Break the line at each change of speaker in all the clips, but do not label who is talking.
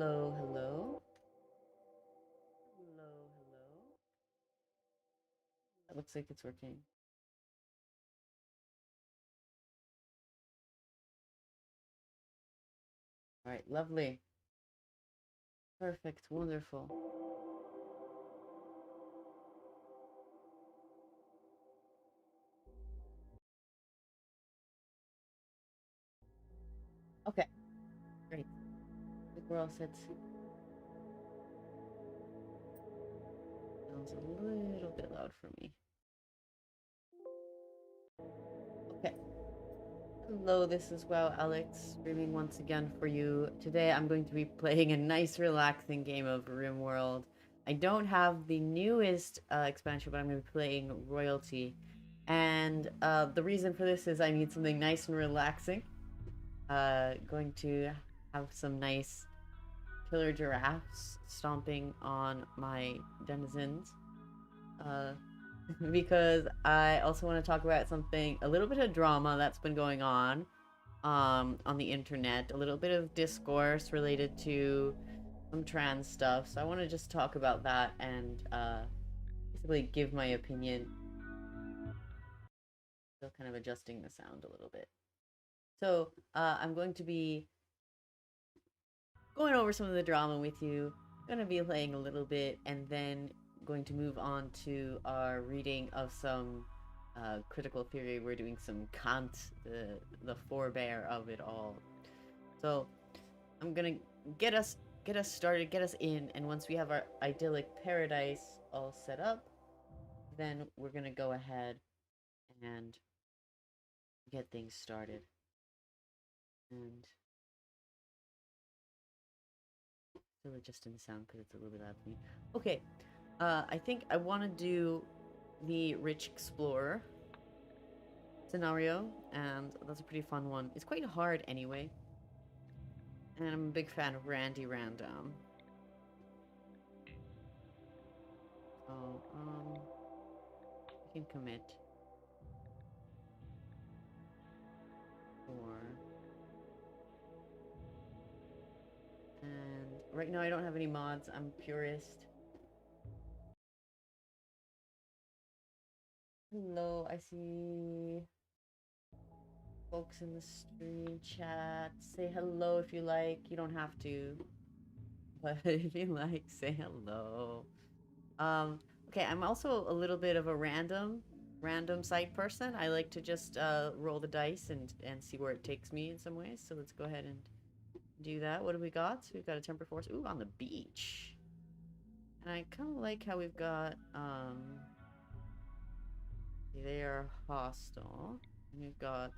Hello, hello. Hello, hello. It looks like it's working. All right, lovely. Perfect, wonderful. Okay, great. I think we're all set. Sounds a little bit loud for me. Okay. Hello, this is Wow Alex streaming once again for you. Today I'm going to be playing a nice relaxing game of RimWorld. I don't have the newest expansion, but I'm going to be playing Royalty. And the reason for this is I need something nice and relaxing. Going to have some nice killer giraffes stomping on my denizens. Uh, because I also want to talk about something, a little bit of drama that's been going on the internet, a little bit of discourse related to some trans stuff. So I want to just talk about that and basically give my opinion. Still kind of adjusting the sound a little bit. So I'm going to be going over some of the drama with you. Gonna be playing a little bit and then going to move on to our reading of some critical theory. We're doing some Kant, the forebear of it all. So I'm gonna get us started, get us in, and once we have our idyllic paradise all set up, then we're gonna go ahead and get things started. And still adjusting the sound because it's a little bit loud for me. Okay, I think I want to do the Rich Explorer scenario, and that's a pretty fun one. It's quite hard anyway, and I'm a big fan of Randy Random. So, we can commit for, and right now I don't have any mods. I'm purist. Hello, I see folks in the stream chat. Say hello if you like. You don't have to, but if you like, say hello. Okay, I'm also a little bit of a random site person. I like to just roll the dice and see where it takes me in some ways. So let's go ahead and do that. What do we got? We've got a temper force. Ooh, on the beach. And I kind of like how we've got they are hostile. And we've got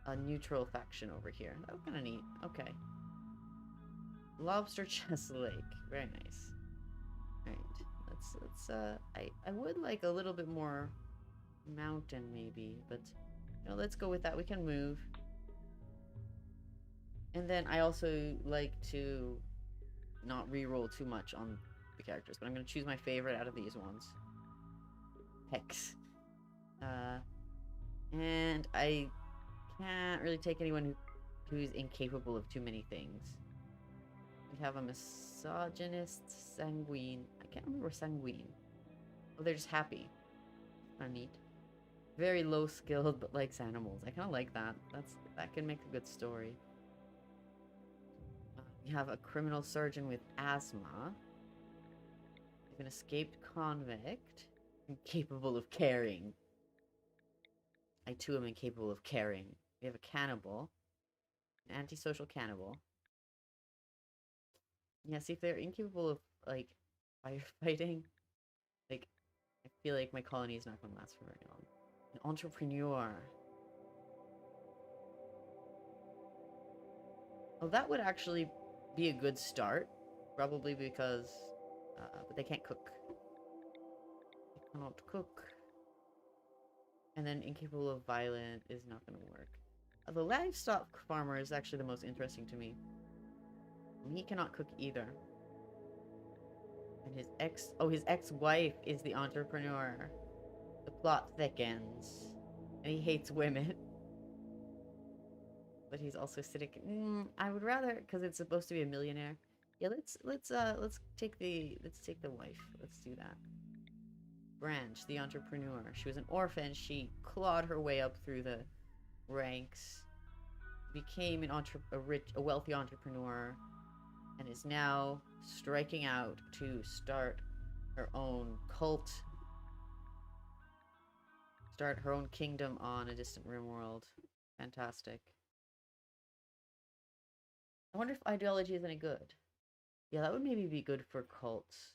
a neutral faction over here. That was kind of neat. Okay. Lobster Chest Lake. Very nice. All right. I would like a little bit more mountain maybe, but let's go with that. We can move. And then I also like to not re-roll too much on the characters, but I'm going to choose my favorite out of these ones. Hex. And I can't really take anyone who's incapable of too many things. We have a misogynist, sanguine. I can't remember sanguine. Oh, they're just happy. Kind of neat. Very low skilled, but likes animals. I kind of like that. That can make a good story. We have a criminal surgeon with asthma. We have an escaped convict. Incapable of caring. I too am incapable of caring. We have a cannibal. An antisocial cannibal. Yeah, see if they're incapable of, like, firefighting. Like, I feel like my colony is not going to last for very long. An entrepreneur. Oh, that would actually be a good start. Probably because... but they can't cook. They cannot cook. And then incapable of violent is not going to work. The livestock farmer is actually the most interesting to me. He cannot cook either. And his ex-wife is the entrepreneur. The plot thickens. And he hates women. but he's also acidic. I would rather, because it's supposed to be a millionaire. Yeah, let's take the wife. Let's do that. Branch, the entrepreneur. She was an orphan. She clawed her way up through the ranks, became a wealthy entrepreneur, and is now striking out to start her own cult, start her own kingdom on a distant rim world. Fantastic. I wonder if ideology is any good. Yeah, that would maybe be good for cults.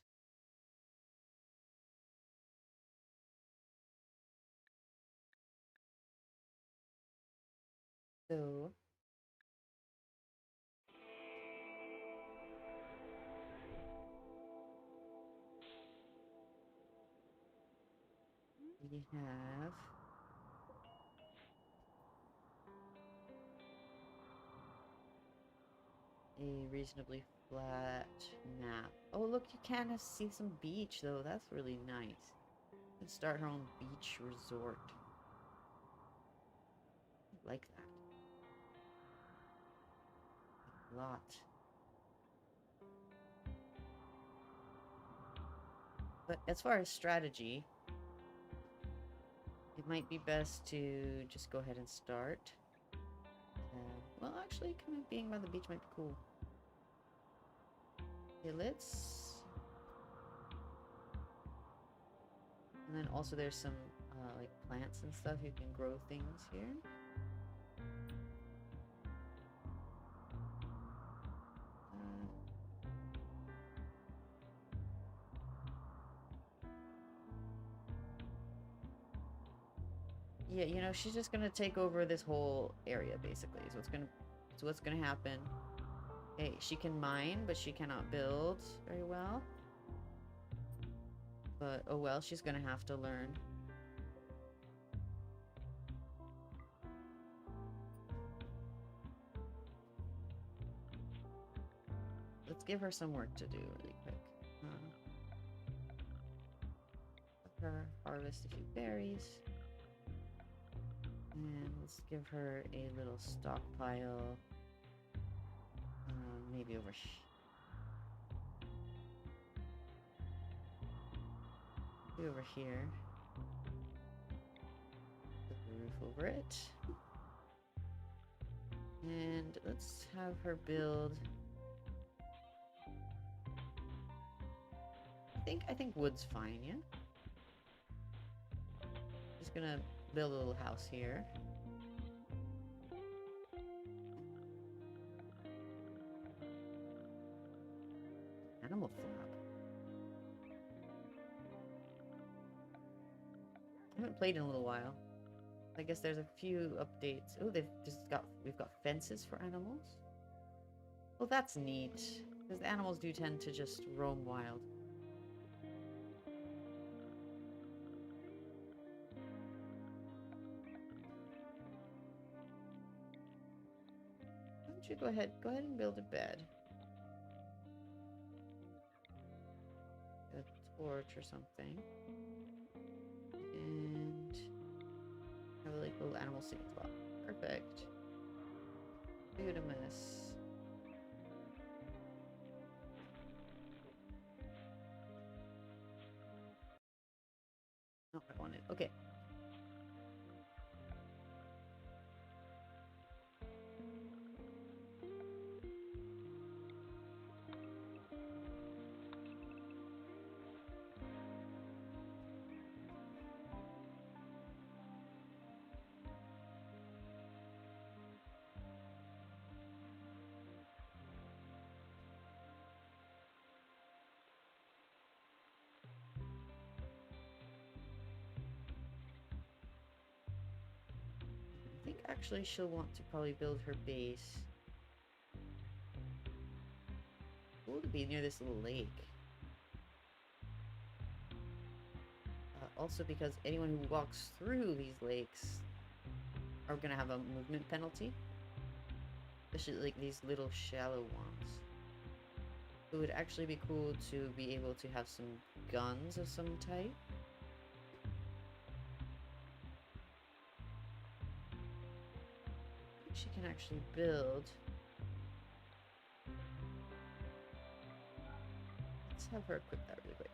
So we have a reasonably flat map. Oh, look, you can see some beach, though. That's really nice. And start her own beach resort. I like that. A lot. But as far as strategy, it might be best to just go ahead and start. Well, actually, kind of being by the beach might be cool. Okay, let's... And then also there's some, like, plants and stuff. You can grow things here. Yeah, you know, she's just gonna take over this whole area, basically. So what's gonna happen. Okay, she can mine, but she cannot build very well. But, oh well, she's gonna have to learn. Let's give her some work to do really quick. Let her harvest a few berries. And let's give her a little stockpile. Maybe over here. Put the roof over it. And let's have her build. I think wood's fine, yeah? Just gonna build a little house here. Animal flap. I haven't played in a little while. I guess there's a few updates. Oh, we've got fences for animals. Well, that's neat. Because the animals do tend to just roam wild. Why don't you go ahead and build a bed. A torch or something. And have a like little animal sitting spot. Perfect. Beautimous. Not what I wanted. Okay. I think actually she'll want to probably build her base. Cool to be near this little lake. Also because anyone who walks through these lakes are gonna have a movement penalty. Especially like these little shallow ones. It would actually be cool to be able to have some guns of some type. she can actually build. Let's have her equip that really quick.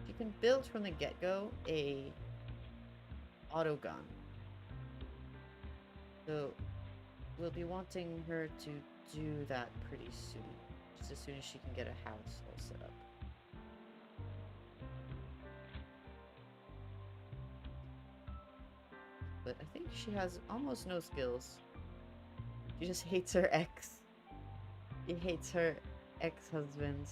She can build from the get-go a auto gun. So we'll be wanting her to do that pretty soon. Just as soon as she can get a house all set up. But I think she has almost no skills. She just hates her ex. She hates her ex-husband.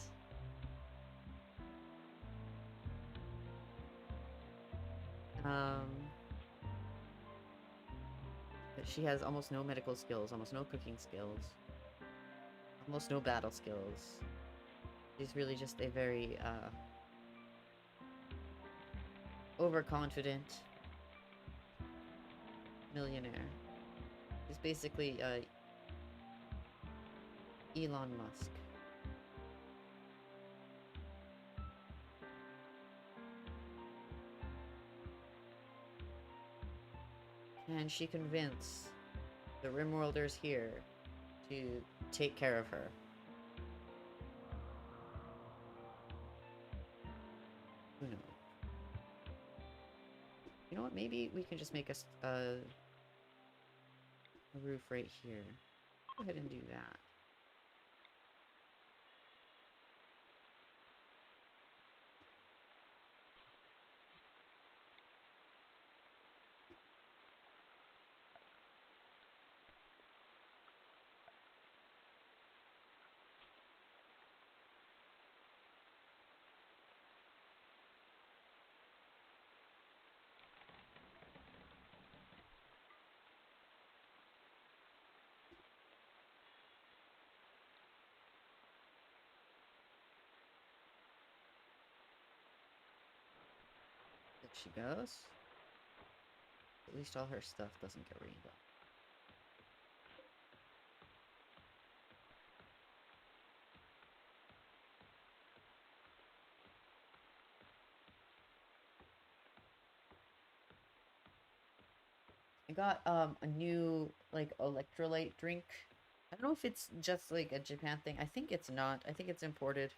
But she has almost no medical skills, almost no cooking skills, almost no battle skills. She's really just a very, overconfident millionaire. He's basically Elon Musk. Can she convince the RIMWORLDers here to take care of her? Who knows? You know what? Maybe we can just make a roof right here. Go ahead and do that. There she goes. At least all her stuff doesn't get rained on. I got a new like electrolyte drink. I don't know if it's just like a Japan thing. I think it's not. I think it's imported.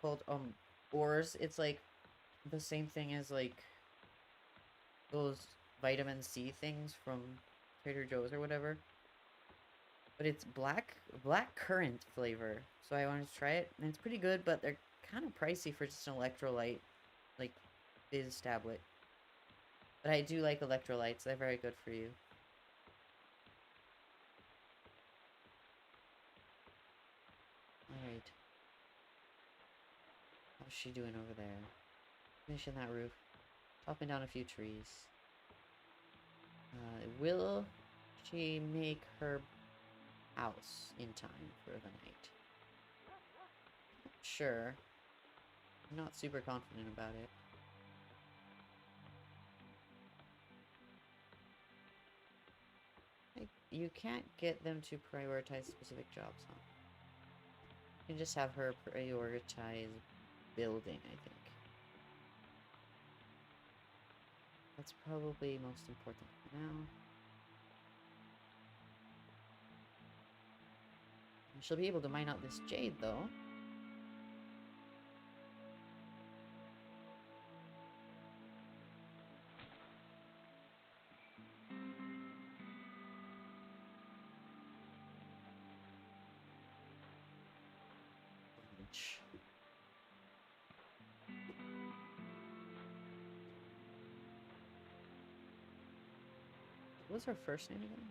Called Ors. It's like the same thing as like those vitamin C things from Trader Joe's or whatever. But it's black currant flavor. So I wanted to try it, and it's pretty good, but they're kind of pricey for just an electrolyte like fizz tablet. But I do like electrolytes. They're very good for you. Alright. How's she doing over there? Finishing that roof. Chopping down a few trees. Will she make her house in time for the night? Sure. I'm not super confident about it. You can't get them to prioritize specific jobs, huh? You can just have her prioritize building, I think. That's probably most important for now. She'll be able to mine out this jade, though. What was her first name again?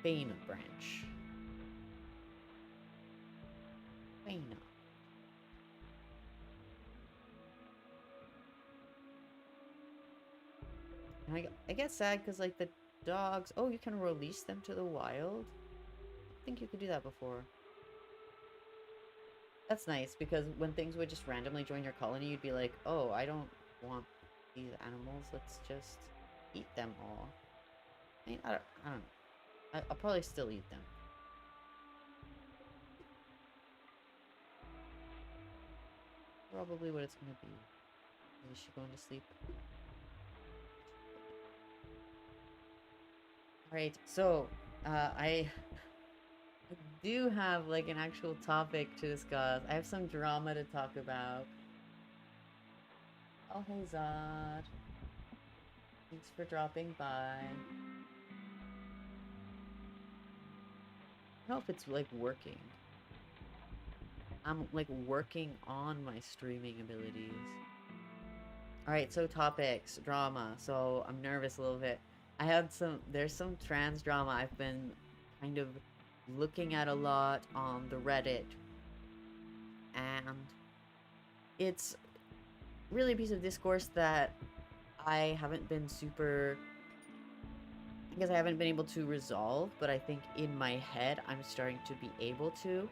Bane Branch. Bane. I get sad because, like, the dogs... Oh, you can release them to the wild? I think you could do that before. That's nice, because when things would just randomly join your colony, you'd be like, oh, I don't want these animals. Let's just eat them all. I mean, I don't know. I'll probably still eat them. Probably what it's gonna be. Is she going to sleep? Right, so I do have like an actual topic to discuss. I have some drama to talk about. Oh, hey Zod. Thanks for dropping by. I don't know if it's like working. I'm like working on my streaming abilities. Alright, so topics, drama. So I'm nervous a little bit. There's some trans drama I've been kind of looking at a lot on the Reddit. And it's really a piece of discourse that I haven't been super. I guess I haven't been able to resolve, but I think in my head I'm starting to be able to.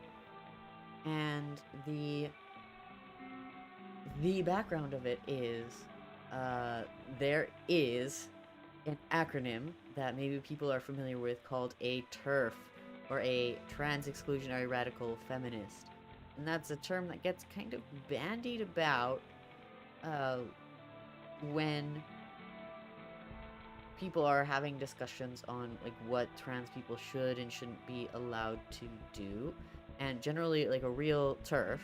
And the background of it is there is an acronym that maybe people are familiar with called a TERF, or a trans exclusionary radical feminist. And that's a term that gets kind of bandied about uh, when people are having discussions on like what trans people should and shouldn't be allowed to do. And generally like a real TERF,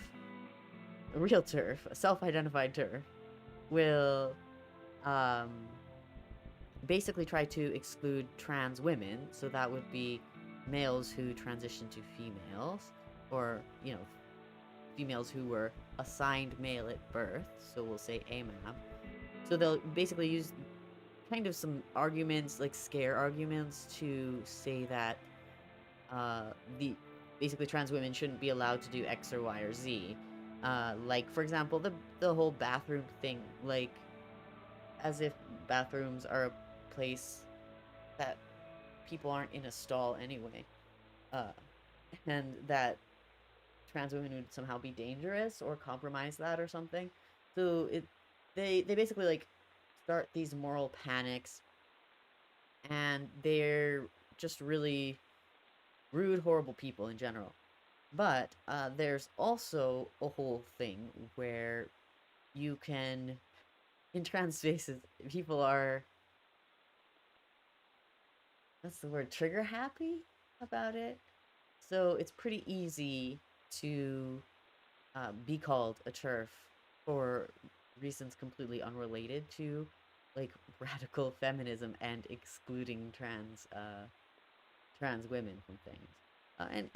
a self-identified TERF, will um, basically try to exclude trans women. So that would be males who transition to females, or, you know, females who were assigned male at birth. So we'll say AMAB. So they'll basically use kind of some arguments, like scare arguments, to say that the basically trans women shouldn't be allowed to do X or Y or Z. Like for example, the whole bathroom thing, like as if bathrooms are a place that people aren't in a stall anyway, uh, and that trans women would somehow be dangerous or compromise that or something. So they basically like start these moral panics, and they're just really rude, horrible people in general. But there's also a whole thing where you can, in trans spaces, people are, what's the word, trigger happy about it. So it's pretty easy to be called a TERF for reasons completely unrelated to like radical feminism and excluding trans women from things. And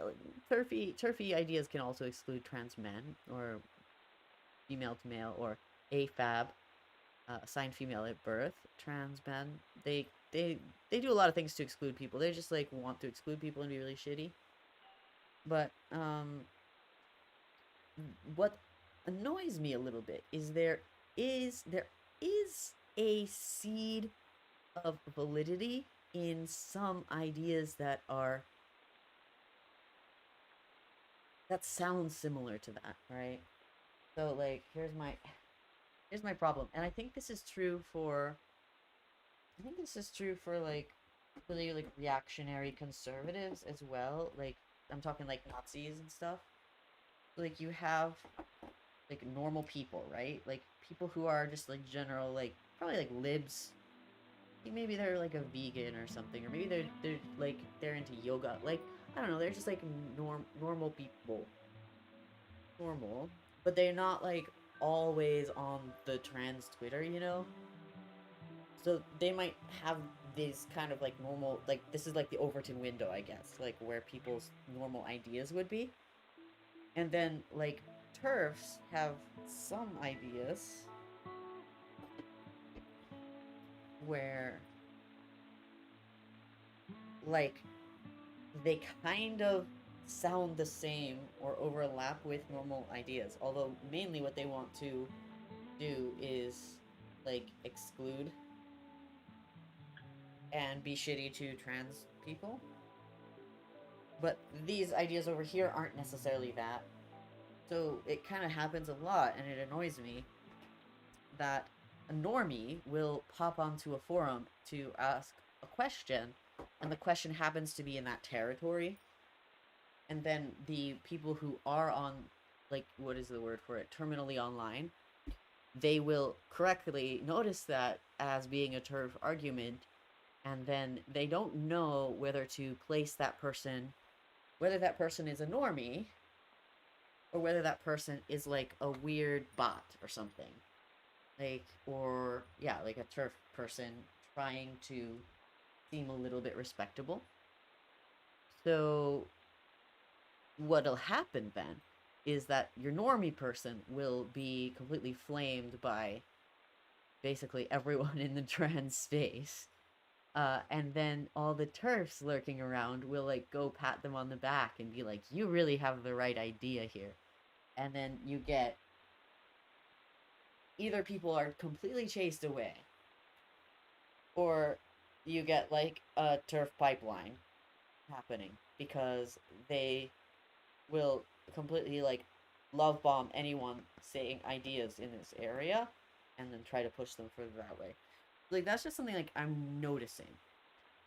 turfy ideas can also exclude trans men, or female to male, or AFAB, assigned female at birth, trans men. They do a lot of things to exclude people. They just like want to exclude people and be really shitty. But what annoys me a little bit is there is a seed of validity in some ideas that sound similar to that, right? So like here's my problem. And I think this is true for like really like reactionary conservatives as well. Like I'm talking like Nazis and stuff. Like you have like normal people, right? Like people who are just like general, like probably like libs. Like maybe they're like a vegan or something, or maybe they're like they're into yoga. Like I don't know, they're just like normal people, normal, but they're not like always on the trans Twitter, you know. So they might have this kind of like normal, like this is like the Overton window, I guess, like where people's normal ideas would be. And then like TERFs have some ideas where like they kind of sound the same or overlap with normal ideas, although mainly what they want to do is like exclude and be shitty to trans people. But these ideas over here aren't necessarily that. So it kind of happens a lot, and it annoys me that a normie will pop onto a forum to ask a question, and the question happens to be in that territory. And then the people who are on, like, what is the word for it? Terminally online, they will correctly notice that as being a TERF argument and then they don't know whether to place that person, whether that person is a normie or whether that person is like a weird bot or something. Like, or yeah, like a turf person trying to seem a little bit respectable. So what'll happen then is that your normie person will be completely flamed by basically everyone in the trans space. And then all the turfs lurking around will like go pat them on the back and be like, you really have the right idea here. And then you get either people are completely chased away or you get like a turf pipeline happening because they will completely like love bomb anyone saying ideas in this area and then try to push them further that way. Like that's just something like I'm noticing.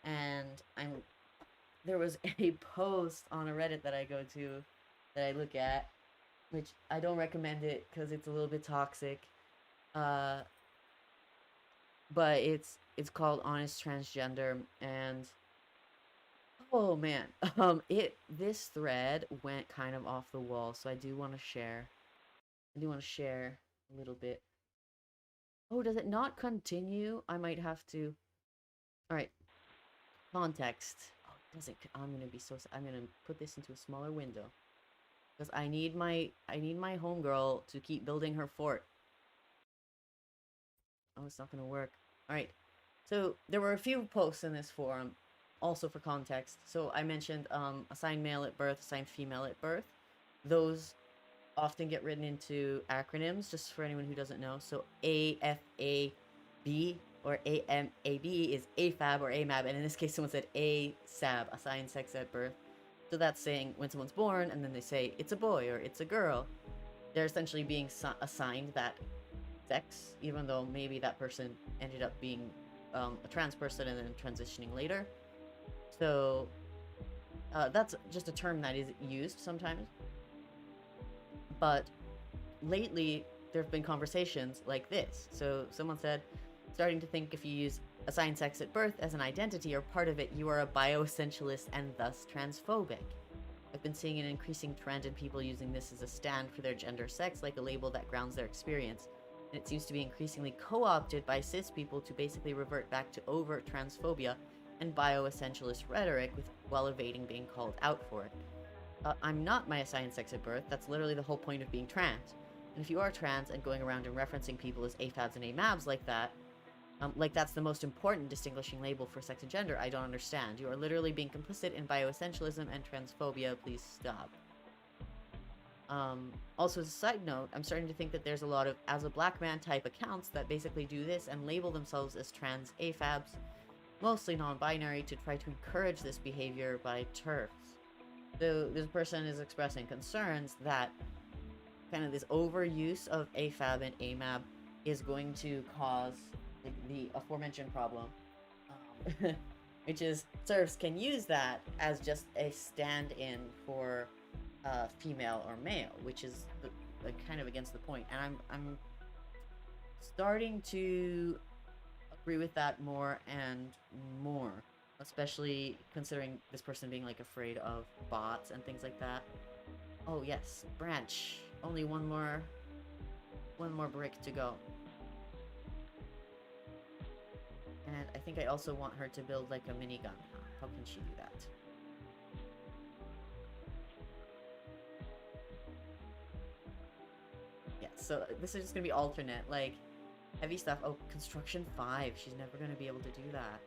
And there was a post on a Reddit that I go to that I look at, which I don't recommend it because it's a little bit toxic. Uh but it's called Honest Transgender, and oh man, it this thread went kind of off the wall, so I do want to share. I do want to share a little bit. Oh, does it not continue? I might have to. All right, context. Oh, does it? I'm gonna be so. I'm gonna put this into a smaller window because I need my homegirl to keep building her fort. Oh, it's not gonna work. All right. So there were a few posts in this forum, also for context. So I mentioned assigned male at birth, assigned female at birth. Those often get written into acronyms, just for anyone who doesn't know. So AFAB or AMAB is AFAB or AMAB, and in this case, someone said ASAB, assigned sex at birth. So that's saying when someone's born, and then they say it's a boy or it's a girl, they're essentially being assigned that sex, even though maybe that person ended up being a trans person and then transitioning later. So that's just a term that is used sometimes. But lately, there have been conversations like this. So someone said, starting to think if you use assigned sex at birth as an identity or part of it, you are a bioessentialist and thus transphobic. I've been seeing an increasing trend in people using this as a stand for their gender sex, like a label that grounds their experience. And it seems to be increasingly co-opted by cis people to basically revert back to overt transphobia and bioessentialist rhetoric while evading being called out for it. I'm not my assigned sex at birth. That's literally the whole point of being trans. And if you are trans and going around and referencing people as AFABs and AMABs like that's the most important distinguishing label for sex and gender, I don't understand. You are literally being complicit in bioessentialism and transphobia. Please stop. Also, as a side note, I'm starting to think that there's a lot of as a black man type accounts that basically do this and label themselves as trans AFABs, mostly non-binary, to try to encourage this behavior by TERFs. So this person is expressing concerns that kind of this overuse of AFAB and AMAB is going to cause the aforementioned problem, which is TERFs can use that as just a stand-in for female or male, which is kind of against the point. And I'm starting to agree with that more and more, especially considering this person being like afraid of bots and things like that. Oh yes, branch. Only one more brick to go. And I think I also want her to build like a minigun. How can she do that? Yeah, so this is just gonna be alternate, like heavy stuff. Oh, construction 5. She's never gonna be able to do that.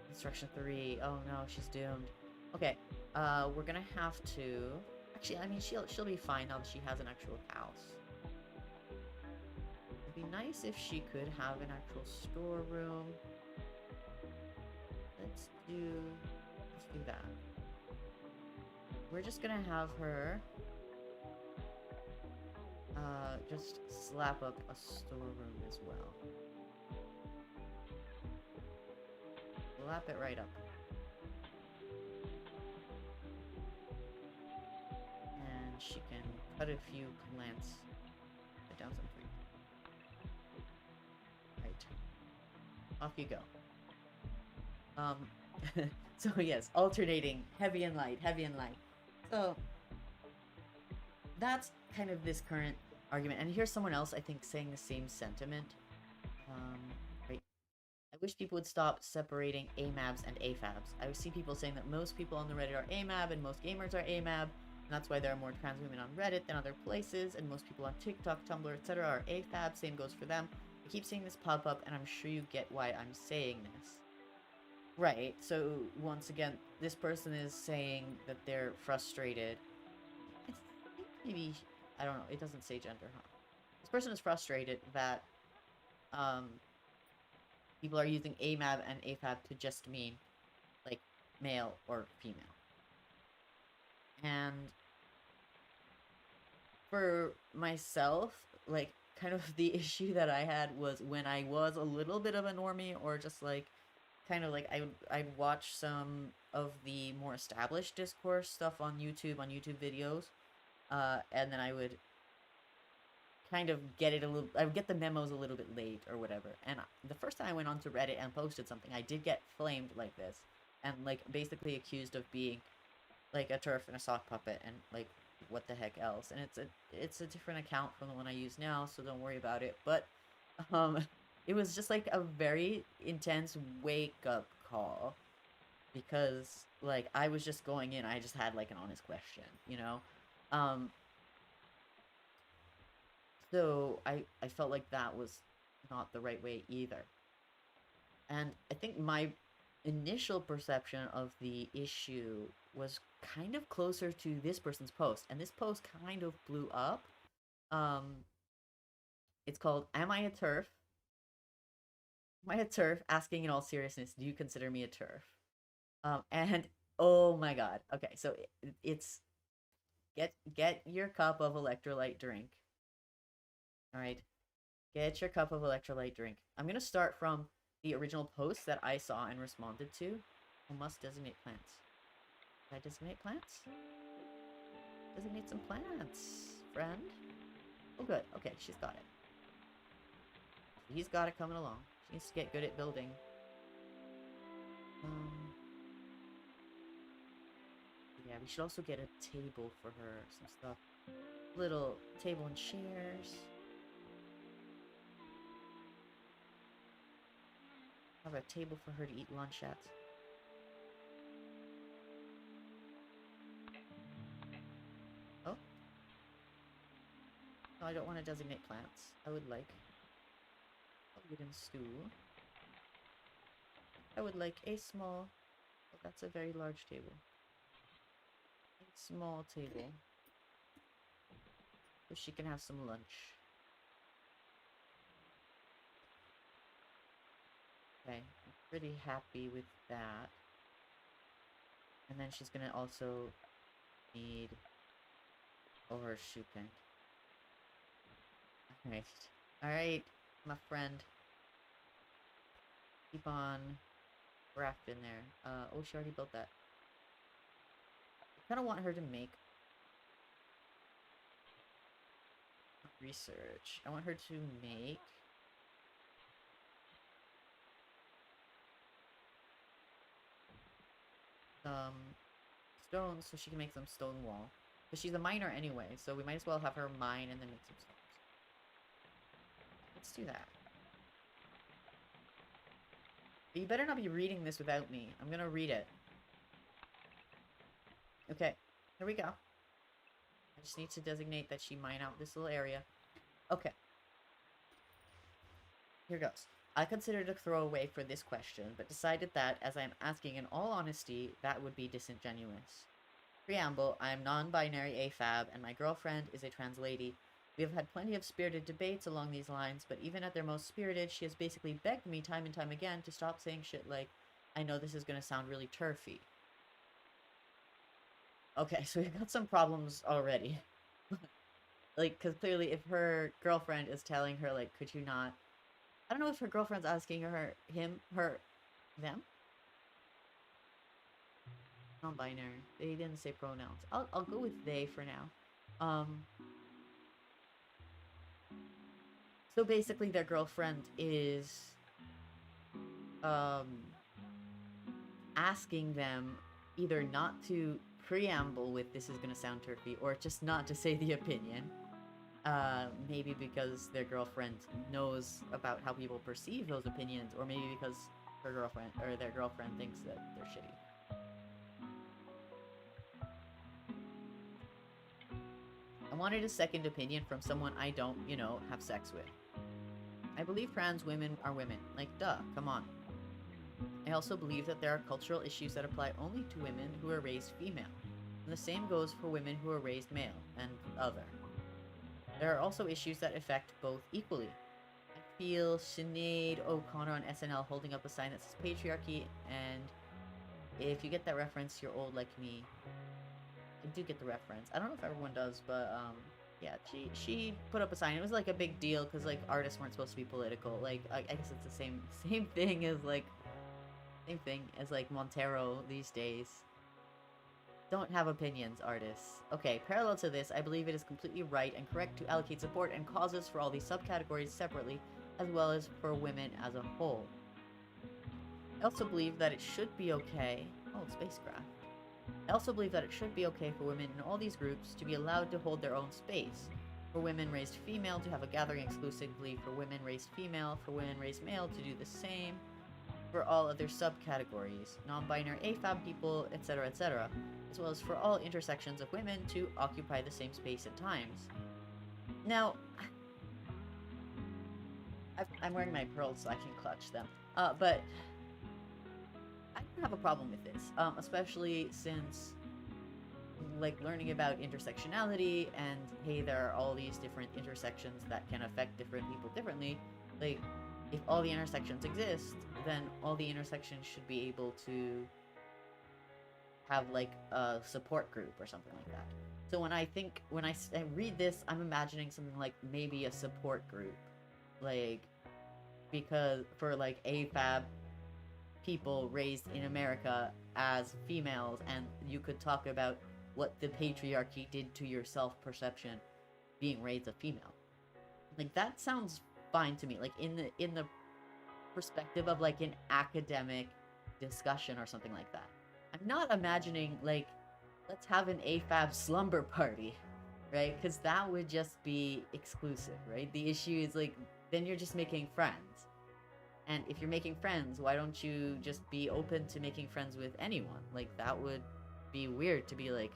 Construction 3. Oh no, she's doomed. Okay, we're gonna have to. Actually, I mean, she'll be fine now that she has an actual house. It'd be nice if she could have an actual storeroom. Let's do that. We're just gonna have her just slap up a storeroom as well. Slap it right up. And she can cut a few plants. Put down some food. Right. Off you go. Um, so yes, alternating heavy and light, heavy and light. So that's kind of this current argument. And here's someone else, I think, saying the same sentiment. Right. I wish people would stop separating AMABs and AFABs. I see people saying that most people on the Reddit are AMAB and most gamers are AMAB, and that's why there are more trans women on Reddit than other places, and most people on TikTok, Tumblr, etc. are AFAB. Same goes for them. I keep seeing this pop up, and I'm sure you get why I'm saying this. Right, so once again, this person is saying that they're frustrated. I think maybe, I don't know, it doesn't say gender, huh? This person is frustrated that um, people are using AMAB and AFAB to just mean, like, male or female. And for myself, like, kind of the issue that I had was when I was a little bit of a normie, or just like kind of like I'd watch some of the more established discourse stuff on YouTube videos, and then I would kind of get it a little. I would get the memos a little bit late or whatever. And the first time I went onto Reddit and posted something, I did get flamed like this, and like basically accused of being like a turf and a sock puppet and like what the heck else. And it's a different account from the one I use now, so don't worry about it. But um it was just like a very intense wake up call, because like I was just going in, I just had like an honest question, you know? Um so I felt like that was not the right way either. And I think my initial perception of the issue was kind of closer to this person's post, and this post kind of blew up. Um, it's called "Am I a TERF? Am I a TERF?" Asking in all seriousness, do you consider me a TERF? And oh my god. Okay, so it's get your cup of electrolyte drink. All right, get your cup of electrolyte drink. I'm gonna start from the original post that I saw and responded to. I must designate plants. Did I designate plants? Designate some plants, friend. Oh, good. Okay, she's got it. He's got it coming along. She needs to get good at building. Yeah, we should also get a table for her. Some stuff. Little table and chairs. Have a table for her to eat lunch at. Oh. No, I don't want to designate plants. I would like a wooden stool. I would like a small... Oh, that's a very large table. A small table. So she can have some lunch. Okay, I'm pretty happy with that. And then she's gonna also need a horseshoe pin. Alright. Alright, my friend. Keep on grafting there. Oh, she already built that. I kind of want her to make research. I want her to make some stones so she can make some stone wall. Because she's a miner anyway, so we might as well have her mine and then make some stones. Let's do that. But you better not be reading this without me. I'm gonna read it. Okay, here we go. I just need to designate that she mine out this little area. Okay. Here goes. I considered a throwaway for this question, but decided that, as I am asking in all honesty, that would be disingenuous. Preamble, I am non-binary AFAB, and my girlfriend is a trans lady. We have had plenty of spirited debates along these lines, but even at their most spirited, she has basically begged me time and time again to stop saying shit like, I know this is gonna sound really turfy. Okay, so we've got some problems already. Like, because clearly if her girlfriend is telling her, like, could you not... I don't know if her girlfriend's asking her, him, her, them? Non-binary. They didn't say pronouns. I'll go with they for now. So basically their girlfriend is, asking them either not to preamble with "this is going to sound turfy" or just not to say the opinion. Maybe because their girlfriend knows about how people perceive those opinions, or maybe because her girlfriend or their girlfriend thinks that they're shitty. I wanted a second opinion from someone I don't, have sex with. I believe trans women are women. Like, duh, come on. I also believe that there are cultural issues that apply only to women who are raised female. And the same goes for women who are raised male and other. There are also issues that affect both equally. I feel Sinead O'Connor on SNL holding up a sign that says patriarchy, and if you get that reference, you're old like me. I do get the reference. I don't know if everyone does, but yeah, she put up a sign. It was like a big deal because like artists weren't supposed to be political. Like I guess it's the same thing as like Montero these days. Don't have opinions, artists. Okay, parallel to this, I believe it is completely right and correct to allocate support and causes for all these subcategories separately, as well as for women as a whole. I also believe that it should be okay. Oh, spacecraft. I also believe that it should be okay for women in all these groups to be allowed to hold their own space. For women raised female to have a gathering exclusively for women raised female, for women raised male to do the same, for all other subcategories, non-binary AFAB people, etc., as well as for all intersections of women to occupy the same space at times. Now, I'm wearing my pearls so I can clutch them, but I don't have a problem with this, especially since, like, learning about intersectionality and, hey, there are all these different intersections that can affect different people differently, like, if all the intersections exist, then all the intersections should be able to have, like, a support group or something like that. So when I read this, I'm imagining something like maybe a support group, like, because for, like, AFAB people raised in America as females, and you could talk about what the patriarchy did to your self-perception being raised a female. Like, that sounds fine to me, like in the perspective of like an academic discussion or something like that. I'm not imagining like, let's have an AFAB slumber party, right? Because that would just be exclusive, right? The issue is like, then you're just making friends. And if you're making friends, why don't you just be open to making friends with anyone? Like, that would be weird to be like,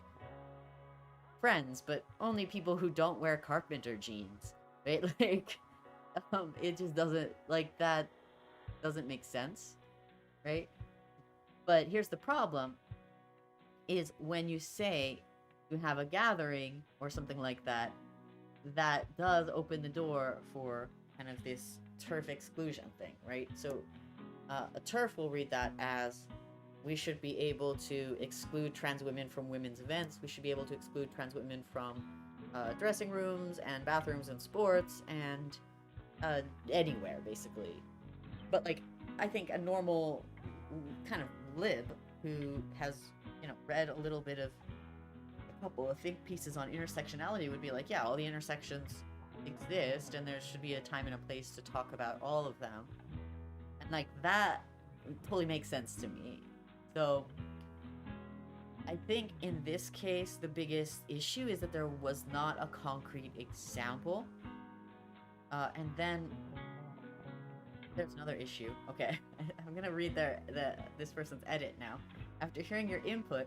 friends, but only people who don't wear carpenter jeans, right? Like, it just doesn't, like, that doesn't make sense, right? But here's the problem, is when you say you have a gathering or something like that, that does open the door for kind of this turf exclusion thing, right? So a turf will read that as, we should be able to exclude trans women from women's events. We should be able to exclude trans women from dressing rooms and bathrooms and sports and anywhere, basically. But, like, I think a normal kind of lib who has, read a little bit of a couple of think pieces on intersectionality would be like, yeah, all the intersections exist and there should be a time and a place to talk about all of them. And, like, that totally makes sense to me. So I think in this case, the biggest issue is that there was not a concrete example. And then there's another issue. Okay, I'm gonna read this person's edit now. After hearing your input,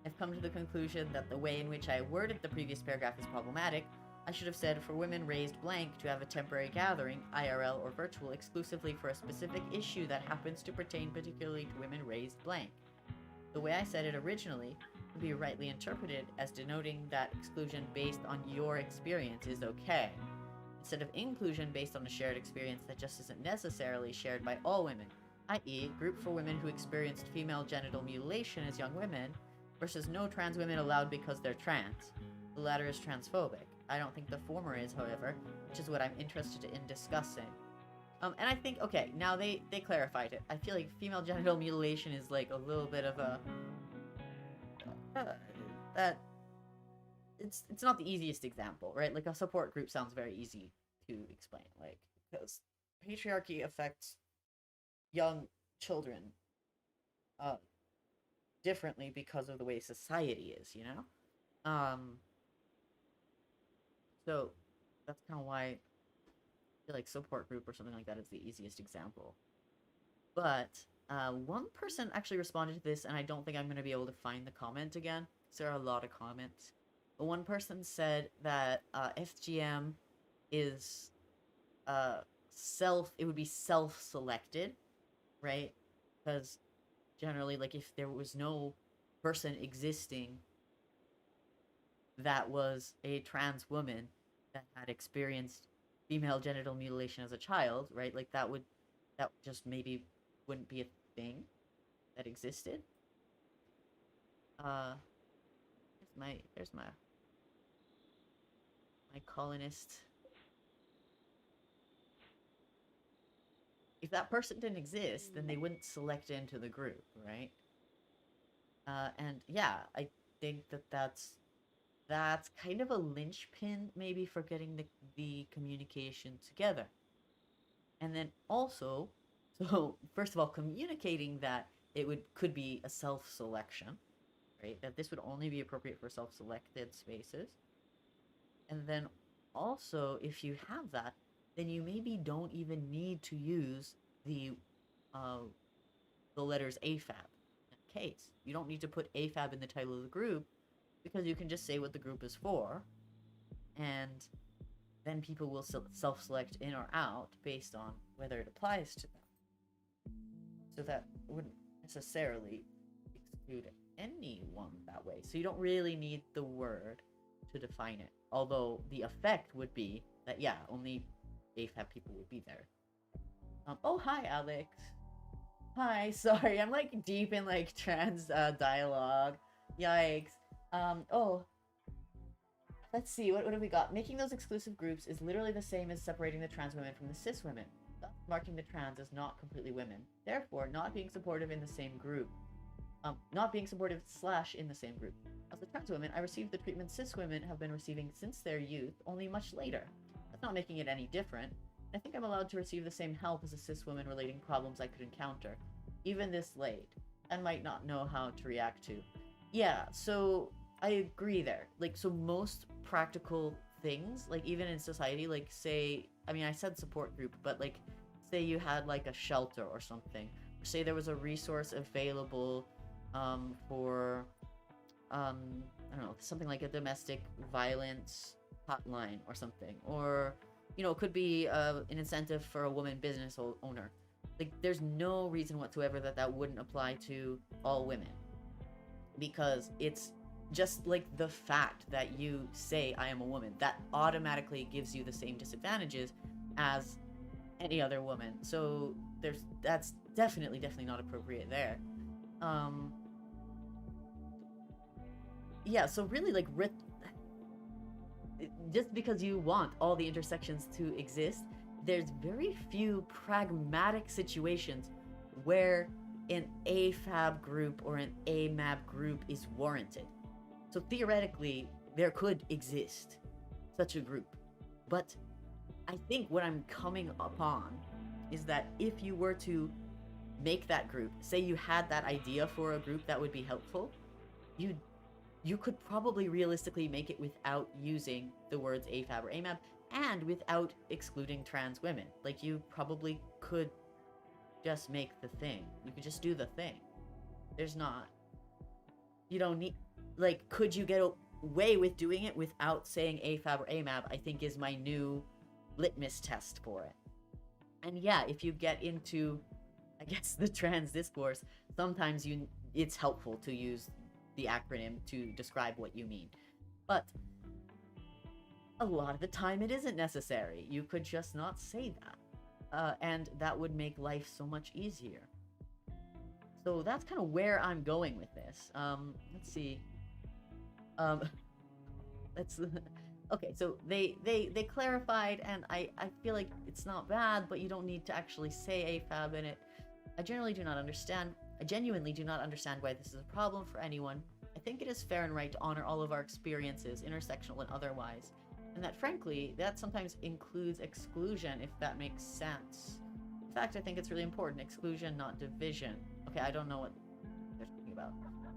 I've come to the conclusion that the way in which I worded the previous paragraph is problematic. I should have said, for women raised blank to have a temporary gathering, IRL or virtual, exclusively for a specific issue that happens to pertain particularly to women raised blank. The way I said it originally would be rightly interpreted as denoting that exclusion based on your experience is okay, instead of inclusion based on a shared experience that just isn't necessarily shared by all women, i.e., group for women who experienced female genital mutilation as young women, versus no trans women allowed because they're trans. The latter is transphobic. I don't think the former is, however, which is what I'm interested in discussing. And I think, okay, now they clarified it. I feel like female genital mutilation is like a little bit of a... that... It's not the easiest example, right? Like, a support group sounds very easy to explain, like, because patriarchy affects young children differently because of the way society is, you know? So that's kind of why I feel like support group or something like that is the easiest example. But one person actually responded to this, and I don't think I'm going to be able to find the comment again, because there are a lot of comments. But one person said that FGM is it would be self-selected, right? Because generally, like, if there was no person existing that was a trans woman that had experienced female genital mutilation as a child, right? Like that just maybe wouldn't be a thing that existed. Uh, there's my colonist. If that person didn't exist, then they wouldn't select into the group, right? And yeah, I think that's kind of a linchpin maybe for getting the communication together. And then also, so first of all, communicating that could be a self-selection, right? That this would only be appropriate for self-selected spaces. And then also, if you have that, then you maybe don't even need to use uh, the letters AFAB in that case. You don't need to put AFAB in the title of the group because you can just say what the group is for, and then people will self-select in or out based on whether it applies to them. So that wouldn't necessarily exclude anyone that way. So you don't really need the word to define it. Although the effect would be that, yeah, only AFAB people would be there. Oh, hi, Alex. Hi, sorry, I'm like deep in like trans dialogue. Yikes. Oh, let's see, what have we got? Making those exclusive groups is literally the same as separating the trans women from the cis women. Thus, marking the trans as not completely women. Therefore, not being supportive in the same group. Not being supportive / in the same group. As a trans woman, I received the treatment cis women have been receiving since their youth, only much later. That's not making it any different. I think I'm allowed to receive the same help as a cis woman relating problems I could encounter, even this late, and might not know how to react to. Yeah, so I agree there. Like, so most practical things, like even in society, like say, I mean, I said support group, but like, say you had like a shelter or something, or say there was a resource available for, I don't know, something like a domestic violence hotline or something, or, you know, it could be an incentive for a woman business owner. Like, there's no reason whatsoever that wouldn't apply to all women, because it's just like the fact that you say I am a woman, that automatically gives you the same disadvantages as any other woman. So that's definitely not appropriate there. Yeah, so really, like, just because you want all the intersections to exist, there's very few pragmatic situations where an AFAB group or an AMAB group is warranted. So theoretically, there could exist such a group. But I think what I'm coming upon is that if you were to make that group, say you had that idea for a group that would be helpful, you could probably realistically make it without using the words AFAB or AMAB and without excluding trans women. Like, you probably could just make the thing. You could just do the thing. You don't need, like, could you get away with doing it without saying AFAB or AMAB, I think is my new litmus test for it. And yeah, if you get into, I guess, the trans discourse, sometimes it's helpful to use the acronym to describe what you mean. But a lot of the time it isn't necessary. You could just not say that. And that would make life so much easier. So that's kind of where I'm going with this. Let's see. Okay, so they clarified, and I feel like it's not bad, but you don't need to actually say AFAB in it. I genuinely do not understand why this is a problem for anyone. I think it is fair and right to honor all of our experiences, intersectional and otherwise, and that frankly, that sometimes includes exclusion, if that makes sense. In fact, I think it's really important. Exclusion, not division. Okay, I don't know what they're talking about.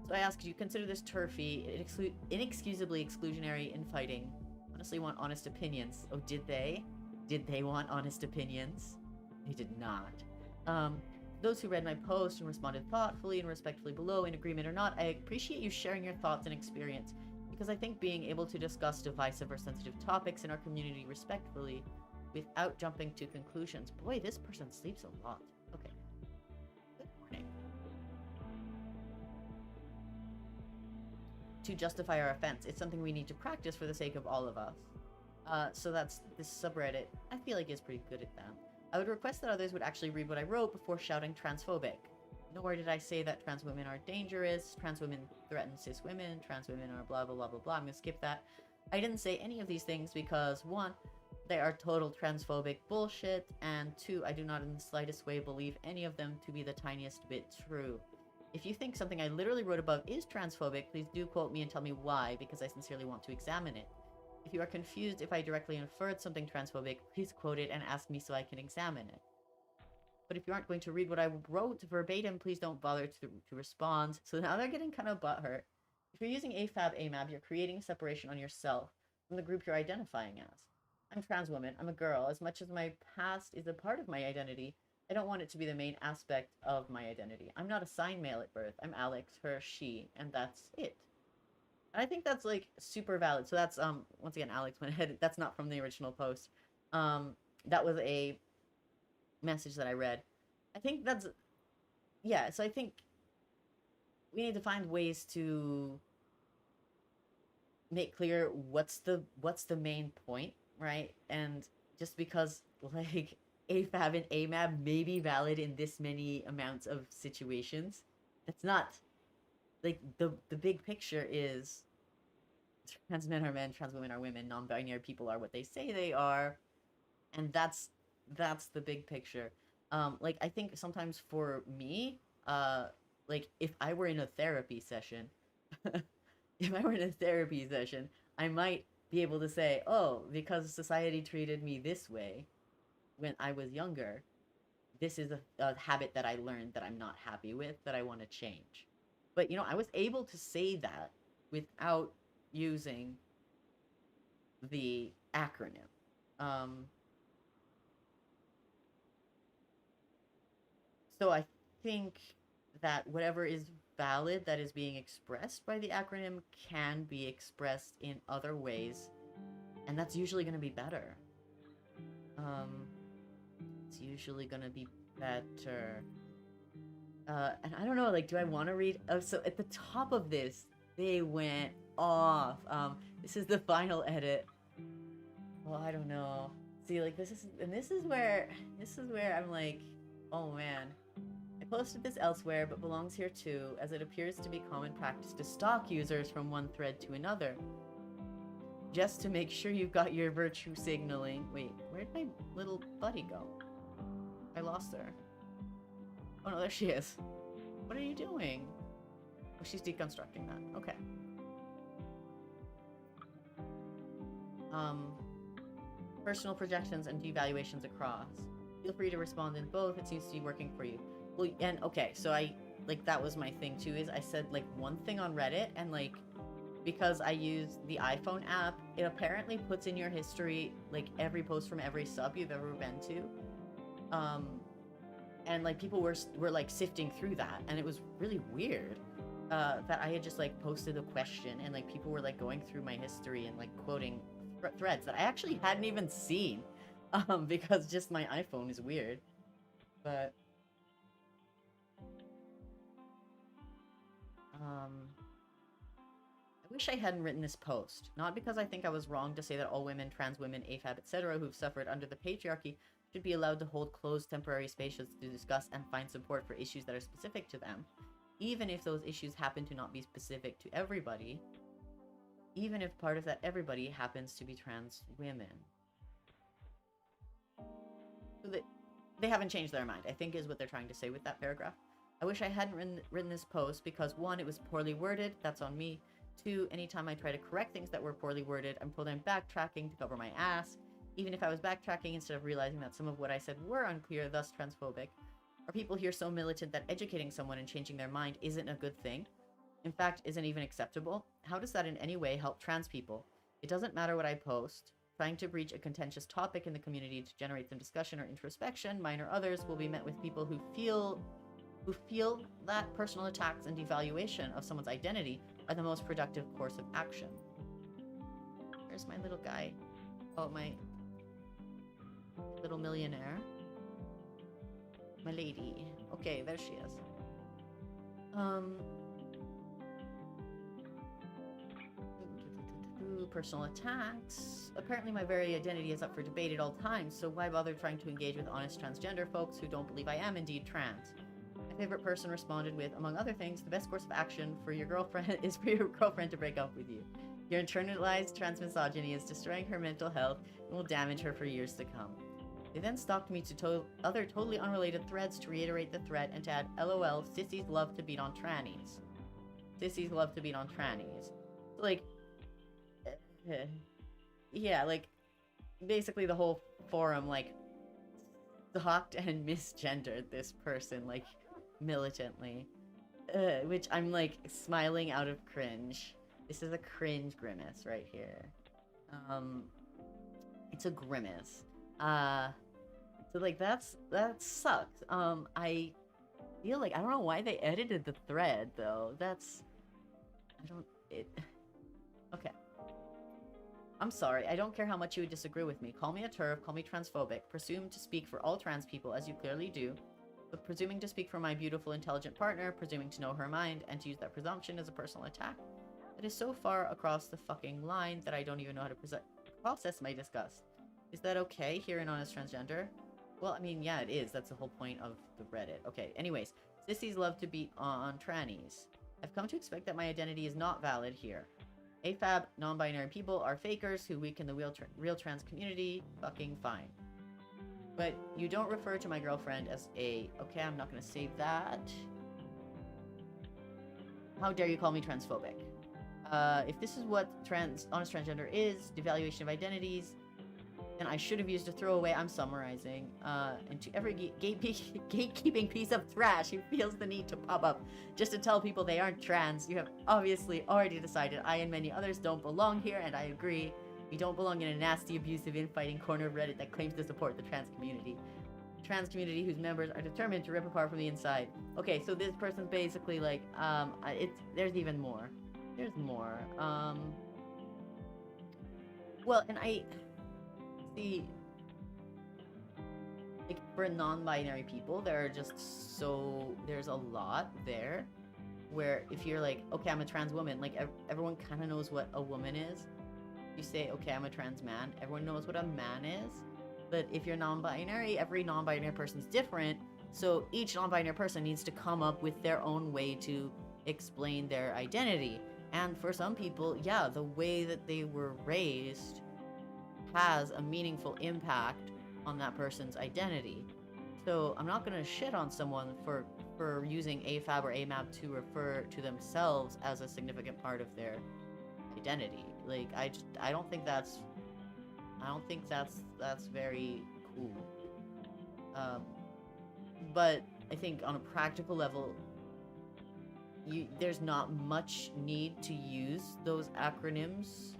So I ask, do you consider this turfy, inexcusably exclusionary, infighting? Honestly want honest opinions. Oh, did they? Did they want honest opinions? They did not. Those who read my post and responded thoughtfully and respectfully below, in agreement or not, I appreciate you sharing your thoughts and experience, because I think being able to discuss divisive or sensitive topics in our community respectfully without jumping to conclusions. Boy, this person sleeps a lot. Okay. Good morning. To justify our offense. It's something we need to practice for the sake of all of us. So that's this subreddit. I feel like is pretty good at that. I would request that others would actually read what I wrote before shouting transphobic. Nor did I say that trans women are dangerous, trans women threaten cis women, trans women are blah blah blah blah blah. I'm gonna skip that. I didn't say any of these things because 1, they are total transphobic bullshit, and 2, I do not in the slightest way believe any of them to be the tiniest bit true. If you think something I literally wrote above is transphobic, please do quote me and tell me why, because I sincerely want to examine it. If you are confused if I directly inferred something transphobic, please quote it and ask me so I can examine it. But if you aren't going to read what I wrote verbatim, please don't bother to respond. So now they're getting kind of butthurt. If you're using AFAB, AMAB, you're creating separation on yourself from the group you're identifying as. I'm trans woman, I'm a girl. As much as my past is a part of my identity, I don't want it to be the main aspect of my identity. I'm not assigned male at birth. I'm Alex, her, she, and that's it. And I think that's like super valid. So that's once again Alex went ahead. That's not from the original post. That was a message that I read. I think that's yeah, so I think we need to find ways to make clear what's the main point, right? And just because like AFAB and AMAB may be valid in this many amounts of situations, that's not like the big picture is trans men are men, trans women are women, non-binary people are what they say they are, and that's the big picture. Like I think sometimes for me, like if I were in a therapy session, I might be able to say, oh, because society treated me this way when I was younger, this is a habit that I learned that I'm not happy with, that I want to change. But, you know, I was able to say that without using the acronym. So I think that whatever is valid that is being expressed by the acronym can be expressed in other ways, and that's usually going to be better. It's usually going to be better. And I don't know, like, do I want to read? Oh, so at the top of this, they went off. This is the final edit. Well, I don't know. See, like, this is where I'm like, oh man. I posted this elsewhere, but belongs here too, as it appears to be common practice to stalk users from one thread to another. Just to make sure you've got your virtue signaling. Wait, where'd my little buddy go? I lost her. Oh no, there she is. What are you doing? Oh, she's deconstructing that. Okay. Personal projections and devaluations across. Feel free to respond in both. It seems to be working for you. Well, and okay, so that was my thing too, is I said like one thing on Reddit, and like, because I use the iPhone app, it apparently puts in your history like every post from every sub you've ever been to. And like people were like sifting through that, and it was really weird that I had just like posted a question, and like people were like going through my history and like quoting threads that I actually hadn't even seen, because just my iPhone is weird. But I wish I hadn't written this post, not because I think I was wrong to say that all women, trans women, AFAB, etc., who've suffered under the patriarchy should be allowed to hold closed temporary spaces to discuss and find support for issues that are specific to them, even if those issues happen to not be specific to everybody, even if part of that everybody happens to be trans women. So they haven't changed their mind, I think, is what they're trying to say with that paragraph. I wish I hadn't written this post because 1, it was poorly worded, that's on me. 2, anytime I try to correct things that were poorly worded, I'm told I'm backtracking to cover my ass. Even if I was backtracking instead of realizing that some of what I said were unclear, thus transphobic. Are people here so militant that educating someone and changing their mind isn't a good thing? in fact, isn't even acceptable? How does that in any way help trans people? It doesn't matter what I post. Trying to breach a contentious topic in the community to generate some discussion or introspection, mine or others, will be met with people who feel that personal attacks and devaluation of someone's identity are the most productive course of action. Where's my little guy? Oh, my little millionaire. My lady. Okay, there she is. Personal attacks. Apparently my very identity is up for debate at all times, so why bother trying to engage with honest transgender folks who don't believe I am indeed trans? My favorite person responded with, among other things, the best course of action for your girlfriend is for your girlfriend to break up with you. Your internalized trans misogyny is destroying her mental health and will damage her for years to come. They then stalked me to other totally unrelated threads to reiterate the threat and to add, LOL, sissies love to beat on trannies. Sissies love to beat on trannies. Like, yeah, like, basically the whole forum, like, stalked and misgendered this person, like, militantly. Which I'm, like, smiling out of cringe. This is a cringe grimace right here. It's a grimace. So, like, that sucks. I feel like, I don't know why they edited the thread, though. Okay. I'm sorry, I don't care how much you would disagree with me. Call me a turf, call me transphobic, presume to speak for all trans people, as you clearly do, but presuming to speak for my beautiful, intelligent partner, presuming to know her mind, and to use that presumption as a personal attack, that is so far across the fucking line that I don't even know how to process my disgust. Is that okay here in Honest Transgender? Well, I mean, yeah, it is. That's the whole point of the Reddit. Okay, anyways, sissies love to beat on trannies. I've come to expect that my identity is not valid here. AFAB, non-binary people are fakers who weaken the real trans community. Fucking fine. But you don't refer to my girlfriend as a... Okay, I'm not gonna save that. How dare you call me transphobic? If this is what honest transgender is, devaluation of identities, then I should have used a throwaway. I'm summarizing. And to every gatekeeping piece of trash who feels the need to pop up just to tell people they aren't trans, you have obviously already decided I and many others don't belong here, and I agree. We don't belong in a nasty, abusive, infighting corner of Reddit that claims to support the trans community. The trans community whose members are determined to rip apart from the inside. Okay, so this person's basically like, there's even more. There's more. Well, and I... See, like, for non-binary people, there's a lot there where if you're like, okay, I'm a trans woman, like, everyone kind of knows what a woman is. You say, okay, I'm a trans man, everyone knows what a man is. But if you're non-binary, every non-binary person's different, so each non-binary person needs to come up with their own way to explain their identity. And for some people, yeah, the way that they were raised has a meaningful impact on that person's identity. So I'm not gonna shit on someone for using AFAB or AMAB to refer to themselves as a significant part of their identity. Like, I don't think that's very cool. But I think on a practical level, there's not much need to use those acronyms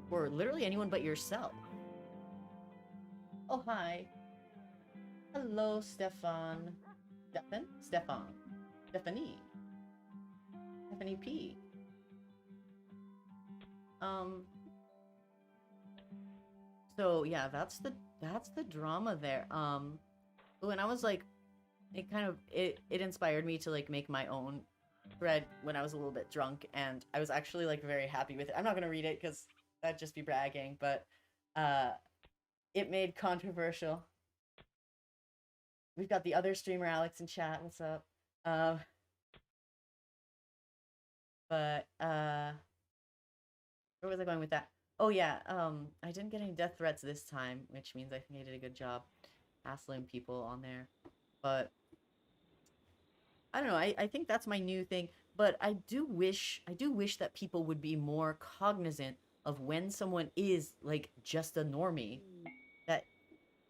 for literally anyone but yourself. Oh, hi. Hello, Stefan. Stephanie P. So yeah, that's the drama there. When I was like, it inspired me to like make my own thread when I was a little bit drunk, and I was actually like very happy with it. I'm not gonna read it because that'd just be bragging, but it made controversial. We've got the other streamer Alex in chat. What's up? But where was I going with that? Oh yeah, I didn't get any death threats this time, which means I think I did a good job hassling people on there. But I don't know, I think that's my new thing. But I do wish that people would be more cognizant of when someone is like just a normie, that,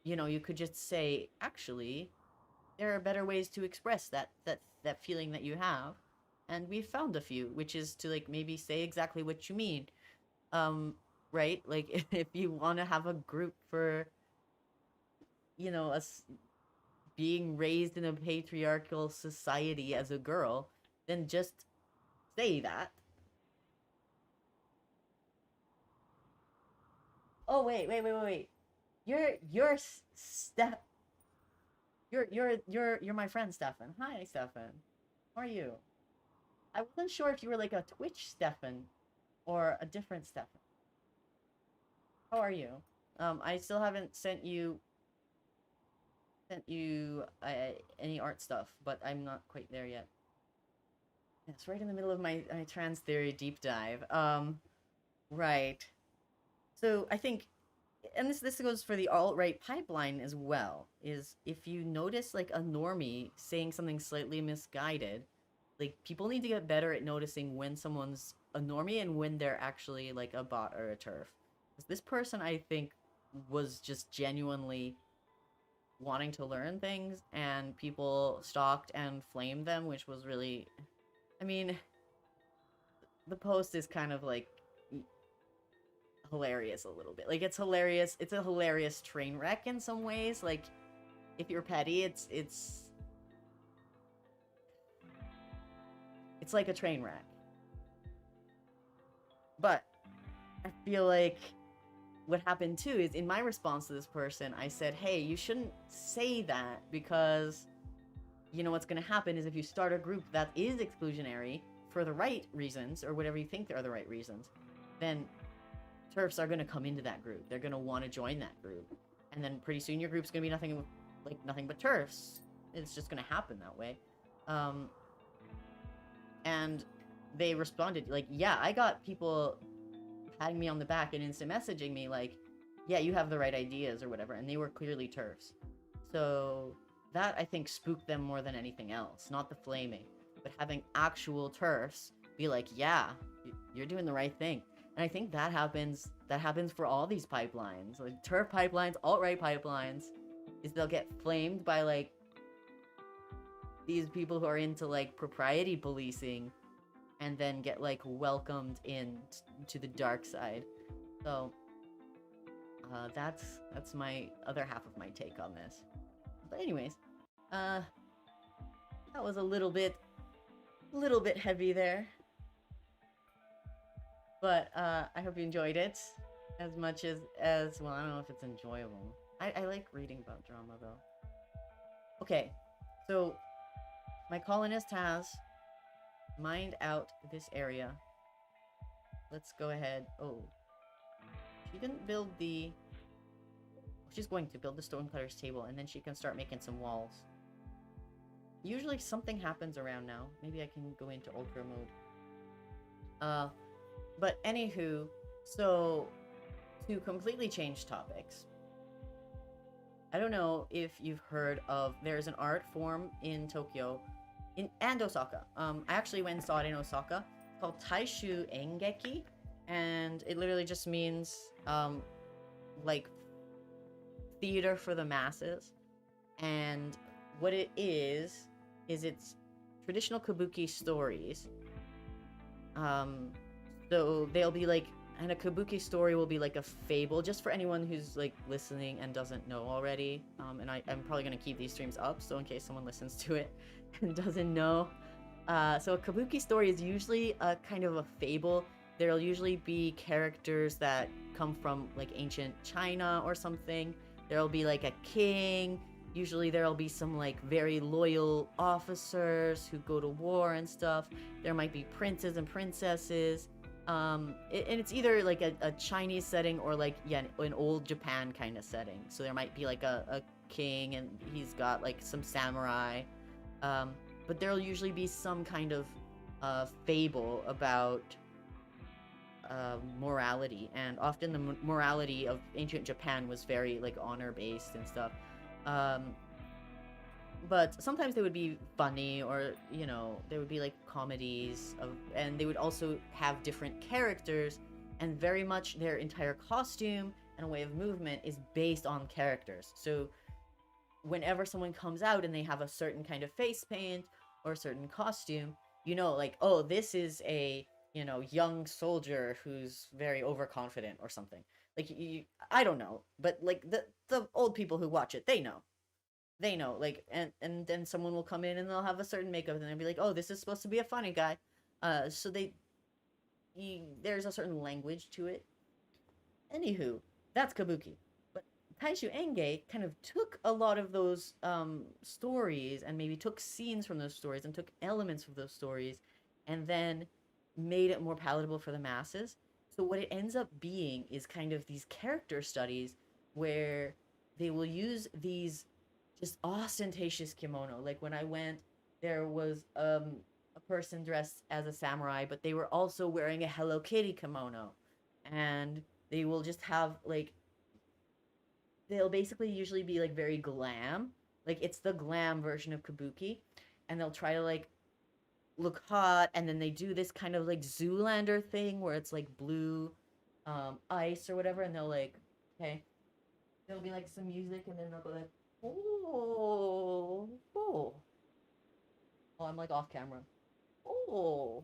you know, you could just say, actually, there are better ways to express that feeling that you have, and we found a few, which is to like maybe say exactly what you mean. Um, right? Like if you want to have a group for, us being raised in a patriarchal society as a girl, then just say that. Oh wait. You're Steph. You're my friend Stefan. Hi Stefan. How are you? I wasn't sure if you were like a Twitch Stefan or a different Stefan. How are you? I still haven't sent you any art stuff, but I'm not quite there yet. It's right in the middle of my trans theory deep dive. Right. So I think, and this goes for the alt-right pipeline as well, is if you notice like a normie saying something slightly misguided, like people need to get better at noticing when someone's a normie and when they're actually like a bot or a turf. 'Cause this person, I think, was just genuinely wanting to learn things, and people stalked and flamed them, which was really, I mean, the post is kind of like hilarious a little bit. Like it's hilarious. It's a hilarious train wreck in some ways. Like if you're petty, it's like a train wreck. But I feel like what happened too is in my response to this person, I said, hey, you shouldn't say that, because you know what's going to happen is if you start a group that is exclusionary for the right reasons, or whatever you think are the right reasons, then TERFs are going to come into that group. They're going to want to join that group. And then pretty soon your group's going to be nothing but TERFs. It's just going to happen that way. And they responded like, yeah, I got people patting me on the back and instant messaging me like, yeah, you have the right ideas or whatever. And they were clearly TERFs. So that, I think, spooked them more than anything else. Not the flaming, but having actual TERFs be like, yeah, you're doing the right thing. And I think that happens for all these pipelines. Like TERF pipelines, alt-right pipelines, is they'll get flamed by like these people who are into like propriety policing, and then get like welcomed in to the dark side. So that's my other half of my take on this. But anyways, that was a little bit heavy there. But I hope you enjoyed it as much as well. I don't know if it's enjoyable. I like reading about drama though. Okay, so my colonist has mined out this area. Let's go ahead. Oh, she didn't build the. She's going to build the stonecutter's table, and then she can start making some walls. Usually something happens around now. Maybe I can go into ultra mode. But anywho, so to completely change topics, I don't know if you've heard of, there's an art form in Tokyo and Osaka. I actually went and saw it in Osaka. It's called Taishu Engeki, and it literally just means like theater for the masses. And what it is it's traditional kabuki stories. So they'll be like, and a kabuki story will be like a fable, just for anyone who's like listening and doesn't know already. And I'm probably gonna keep these streams up, so in case someone listens to it and doesn't know. So a kabuki story is usually a kind of a fable. There'll usually be characters that come from like ancient China or something. There'll be like a king. Usually there'll be some like very loyal officers who go to war and stuff. There might be princes and princesses. And it's either like a Chinese setting or like, yeah, an old Japan kind of setting. So there might be like a king and he's got like some samurai. But there'll usually be some kind of fable about morality. And often the morality of ancient Japan was very like honor-based and stuff. But sometimes they would be funny, or you know, there would be like comedies and they would also have different characters, and very much their entire costume and way of movement is based on characters. So whenever someone comes out and they have a certain kind of face paint or a certain costume, you know, like, oh, this is a, you know, young soldier who's very overconfident or something. Like, I don't know, but like the old people who watch it, they know, like, and then someone will come in and they'll have a certain makeup and they'll be like, oh, this is supposed to be a funny guy. So there's a certain language to it. Anywho, that's kabuki. But Taishu Enge kind of took a lot of those stories and maybe took scenes from those stories and took elements of those stories and then made it more palatable for the masses. So what it ends up being is kind of these character studies where they will use these just ostentatious kimono. Like when I went, there was a person dressed as a samurai, but they were also wearing a Hello Kitty kimono, and they will just have like they'll basically usually be like very glam. Like it's the glam version of kabuki, and they'll try to like look hot, and then they do this kind of like Zoolander thing where it's like blue ice or whatever, and they'll like okay, there'll be like some music, and then they'll go like oh oh oh I'm like off camera oh,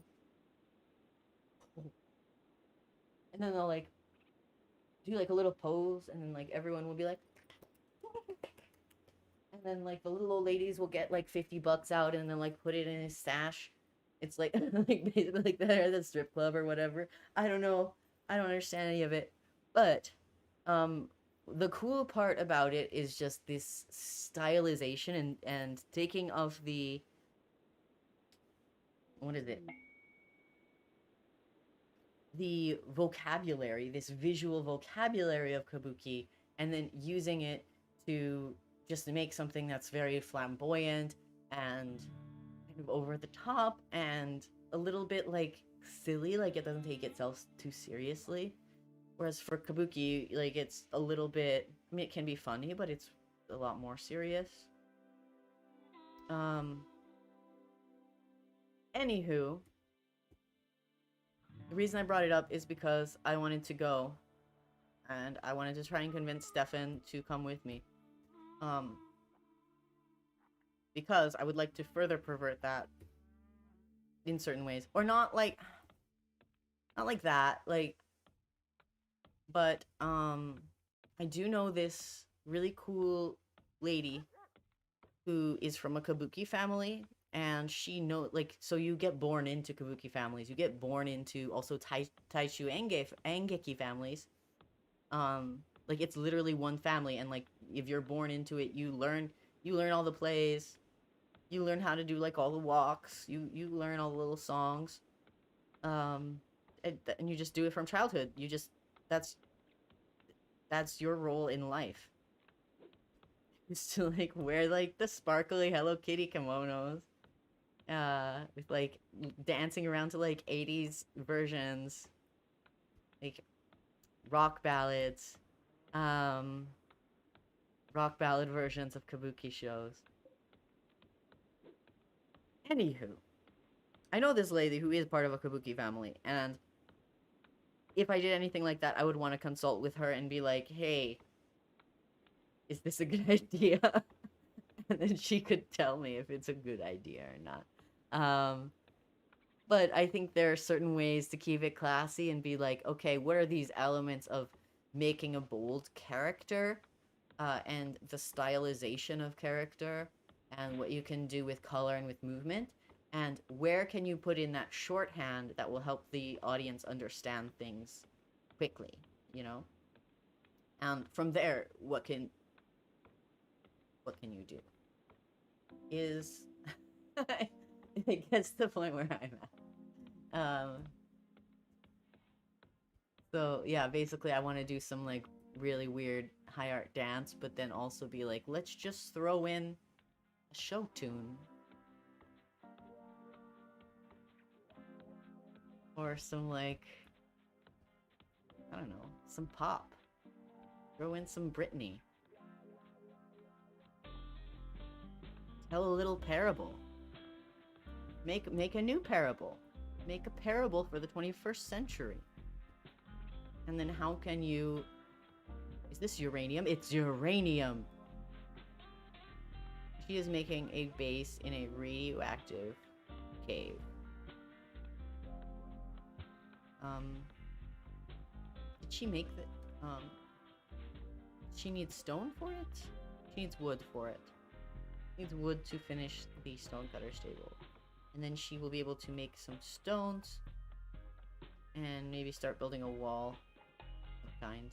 and then they'll like do like a little pose, and then like everyone will be like, and then like the little old ladies will get like $50 out and then like put it in his stash. It's like like basically like they're at the strip club or whatever. I don't know. I don't understand any of it, but um, the cool part about it is just this stylization and taking of the what is it? The vocabulary, this visual vocabulary of kabuki, and then using it to just make something that's very flamboyant and kind of over the top and a little bit like silly, like it doesn't take itself too seriously. Whereas for kabuki, like it's a little bit, I mean, it can be funny, but it's a lot more serious. Um, Anywho, the reason I brought it up is because I wanted to go and I wanted to try and convince Stefan to come with me. Because I would like to further pervert that in certain ways. Or not like that, like, but I do know this really cool lady who is from a kabuki family, and she know like, so you get born into kabuki families, you get born into also taishu angeki families. Like it's literally one family, and like if you're born into it, you learn all the plays, you learn how to do like all the walks, you learn all the little songs, um and you just do it from childhood. You just that's your role in life, is to like wear like the sparkly Hello Kitty kimonos, with like dancing around to like 80s versions, like rock ballads, um rock ballad versions of kabuki shows. Anywho, I know this lady who is part of a kabuki family, and if I did anything like that, I would want to consult with her and be like, hey, is this a good idea? And then she could tell me if it's a good idea or not. But I think there are certain ways to keep it classy and be like, okay, what are these elements of making a bold character, and the stylization of character, and what you can do with color and with movement, and where can you put in that shorthand that will help the audience understand things quickly, you know? And from there, what can you do? Is it gets to the point where I'm at. So yeah, basically I want to do some like really weird high art dance, but then also be like, let's just throw in a show tune. Or some like, I don't know, some pop. Throw in some Britney. Tell a little parable. Make a new parable. Make a parable for the 21st century. And then how can you... Is this uranium? It's uranium! She is making a base in a radioactive cave. Um, did she make the, she needs stone for it? She needs wood for it. She needs wood to finish the stonecutter stable. And then she will be able to make some stones and maybe start building a wall of kind.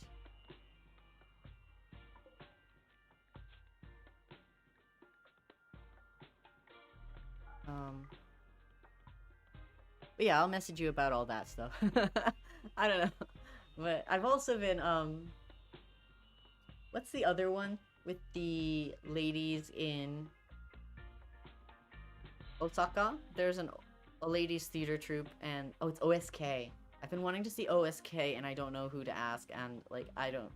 But yeah, I'll message you about all that stuff. I don't know. But I've also been, what's the other one with the ladies in Osaka? There's a ladies theater troupe, and oh, it's OSK. I've been wanting to see OSK, and I don't know who to ask, and like I don't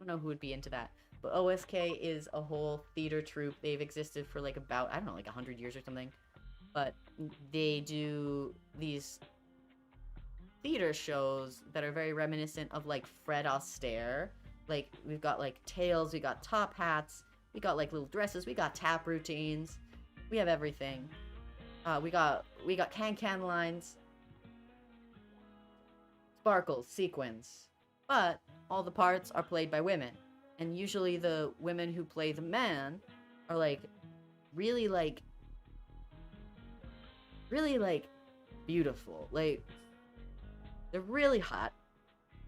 know who would be into that. But OSK is a whole theater troupe. They've existed for like about, I don't know, like 100 years or something. But they do these theater shows that are very reminiscent of like Fred Astaire. Like we've got like tails, we got top hats, we got like little dresses, we got tap routines, we have everything. We got can lines, sparkles, sequins, but all the parts are played by women, and usually the women who play the man are like really like beautiful. Like they're really hot.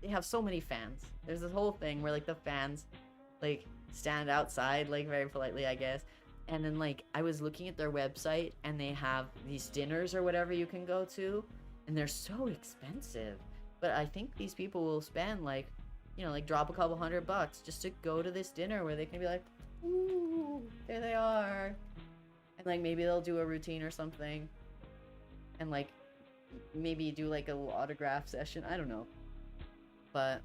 They have so many fans. There's this whole thing where like the fans like stand outside like very politely, I guess. And then like I was looking at their website and they have these dinners or whatever you can go to, and they're so expensive. But I think these people will spend like, you know, like drop a couple $100 just to go to this dinner where they can be like, ooh, there they are. And like maybe they'll do a routine or something. And like maybe do like a little autograph session. I don't know. But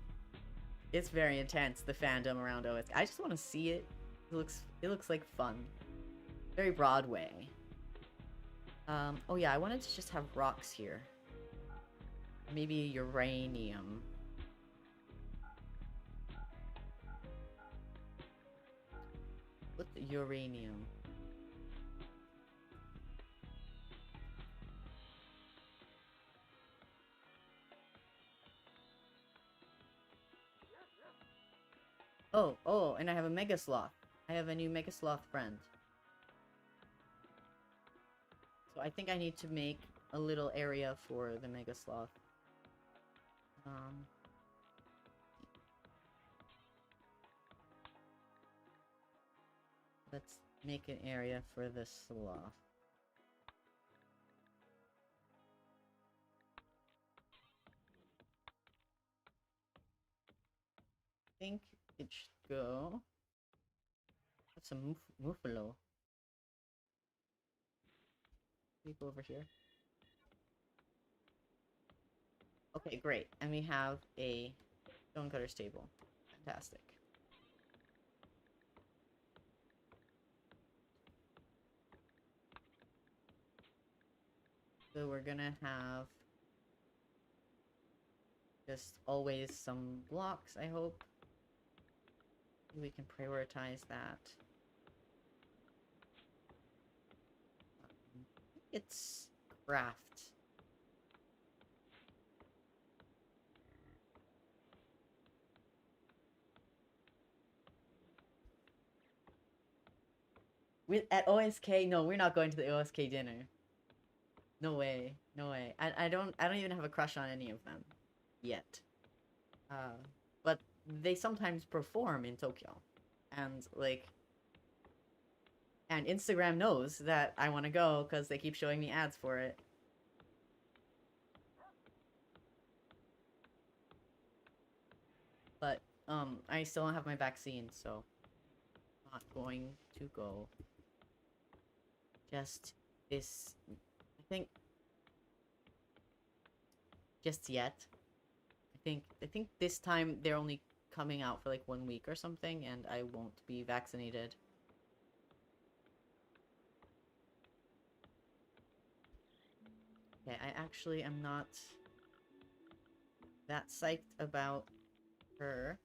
it's very intense, the fandom around OS. I just want to see it. It looks like fun. Very Broadway. Oh yeah, I wanted to just have rocks here. Maybe uranium. What's uranium? Oh, and I have a Mega Sloth. I have a new Mega Sloth friend. So I think I need to make a little area for the Mega Sloth. Let's make an area for the sloth. I think it should go. That's a muffalo. Can we go over here? Okay, great. And we have a stonecutter stable. Fantastic. So we're gonna have just always some blocks, I hope. We can prioritize that. It's craft. At OSK, no, we're not going to the OSK dinner. No way, no way. I don't even have a crush on any of them yet. But they sometimes perform in Tokyo, and like, and Instagram knows that I want to go because they keep showing me ads for it. But I still don't have my vaccine, so I'm not going to go. Just this, I think, just yet. I think this time they're only coming out for like 1 week or something, and I won't be vaccinated. Okay, I actually am not that psyched about her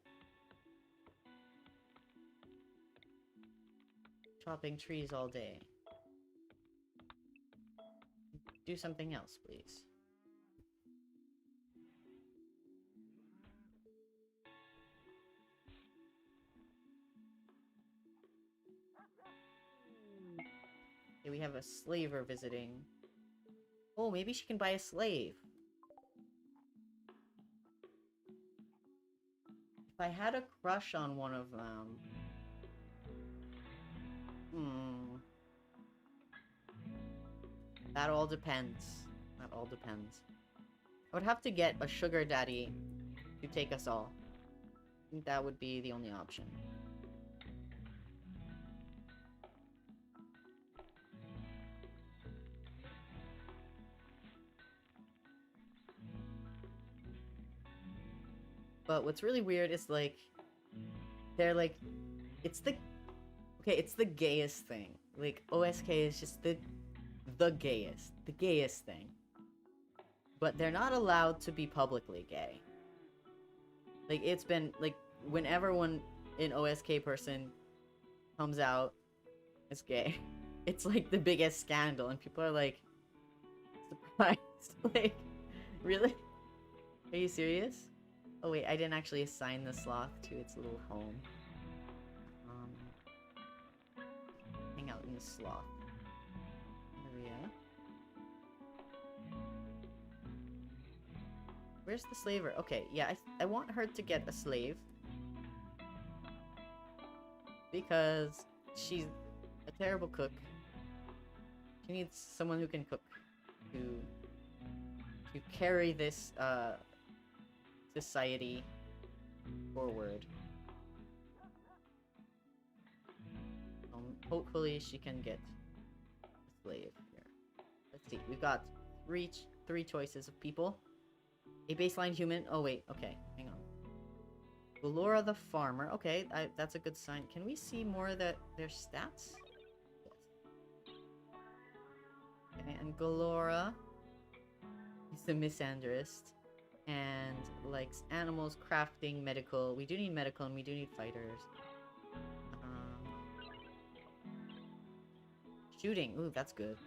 chopping trees all day. Do something else, please. Okay, we have a slaver visiting. Oh, maybe she can buy a slave. If I had a crush on one of them... Hmm... That all depends. That all depends. I would have to get a sugar daddy to take us all. I think that would be the only option. But what's really weird is, like, they're like, it's the, okay, it's the gayest thing. Like, OSK is just the gayest thing. But they're not allowed to be publicly gay. Like, it's been, like, whenever one an OSK person comes out as gay, it's like the biggest scandal, and people are like, surprised. Like, really? Are you serious? Oh wait, I didn't actually assign the sloth to its little home. Hang out in the sloth area. Where's the slaver? Okay, yeah, I want her to get a slave. Because she's a terrible cook. She needs someone who can cook. To carry this, society forward. Hopefully she can get a slave here. Let's see. We've got three choices of people. A baseline human. Oh wait. Okay. Hang on. Galora the farmer. Okay, that's a good sign. Can we see more of their stats? Yes. Okay, and Galora is the misandrist. And likes animals, crafting, medical. We do need medical and we do need fighters. Shooting. Ooh, that's good.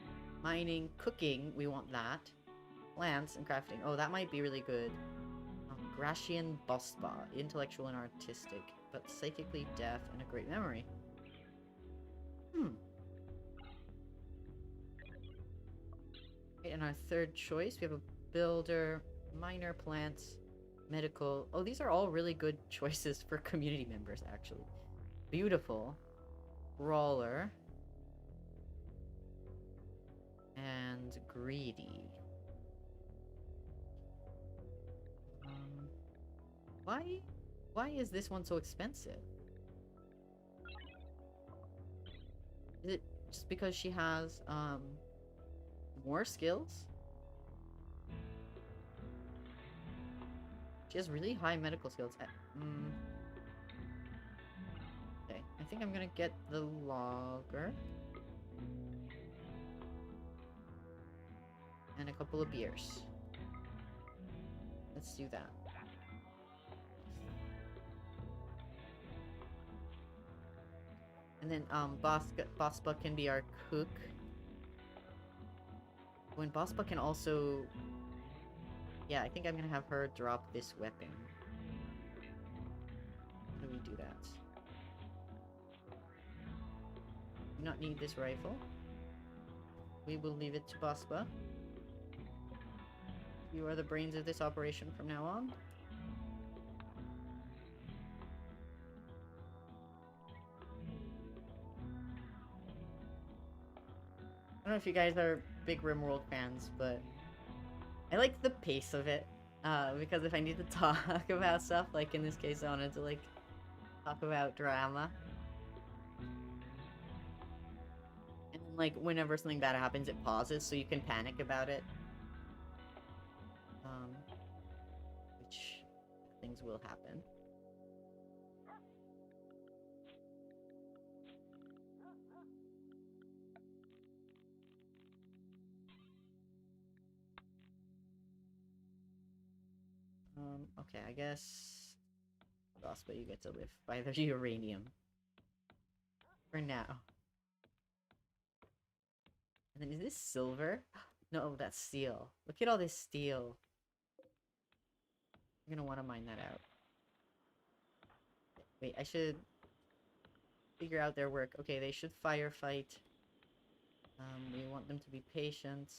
Mining, cooking. We want that. Plants and crafting. Oh, that might be really good. Gracian Bospa. Intellectual and artistic, but psychically deaf and a great memory. Okay, and our third choice, we have a builder, miner, plants, medical. Oh, these are all really good choices for community members, actually. Beautiful. Brawler. And greedy. Why is this one so expensive? Is it just because she has, more skills? She has really high medical skills. Okay, I think I'm gonna get the logger. And a couple of beers. Let's do that. And then, Bospa can be our cook. When Bospa can also... Yeah, I think I'm gonna have her drop this weapon. How do we do that? Do not need this rifle. We will leave it to Bospa. You are the brains of this operation from now on. I don't know if you guys are big RimWorld fans, but I like the pace of it. Because if I need to talk about stuff, like in this case I wanted to like talk about drama. And then like whenever something bad happens it pauses so you can panic about it. Which things will happen. Okay, I guess... But you get to live by the uranium. For now. And then is this silver? No, that's steel. Look at all this steel. I'm gonna want to mine that out. Wait, I should... figure out their work. Okay, they should firefight. We want them to be patient.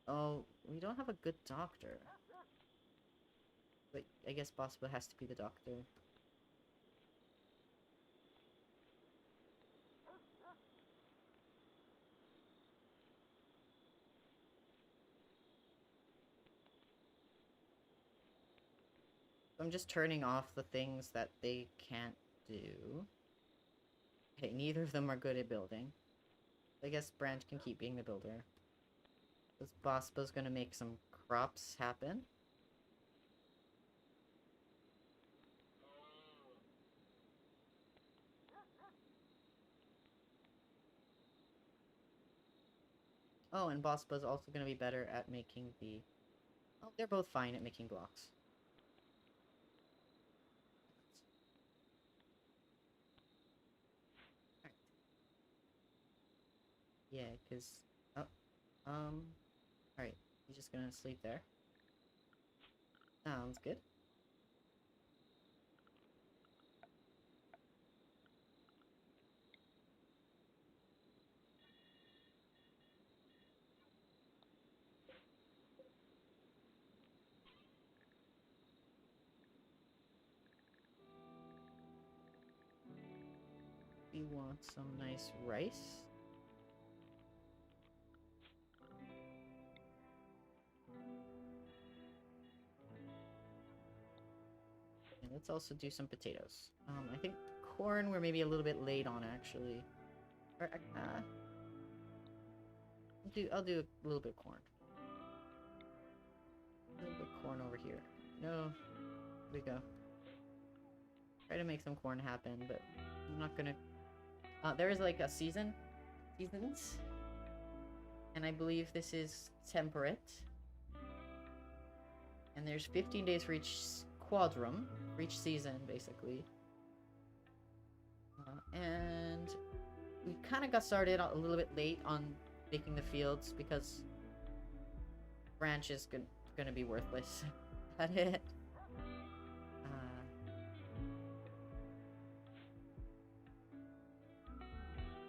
Oh, we don't have a good doctor. But I guess Bospa has to be the doctor. I'm just turning off the things that they can't do. Okay, neither of them are good at building. I guess Branch can keep being the builder. Because Bospa's gonna make some crops happen. Oh, and Bospa's also gonna be better at making the... Oh, they're both fine at making blocks. Alright. Yeah, because... Oh, alright. He's just gonna sleep there. Sounds good. We want some nice rice. And let's also do some potatoes. I think corn we're maybe a little bit late on, actually. Or, I'll do a little bit of corn. A little bit of corn over here. No. Here we go. Try to make some corn happen, but I'm not gonna... there is like a seasons. And I believe this is temperate. And there's 15 days for each quadrum, for each season, basically. And we kind of got started a little bit late on making the fields because Branch is gonna be worthless at it.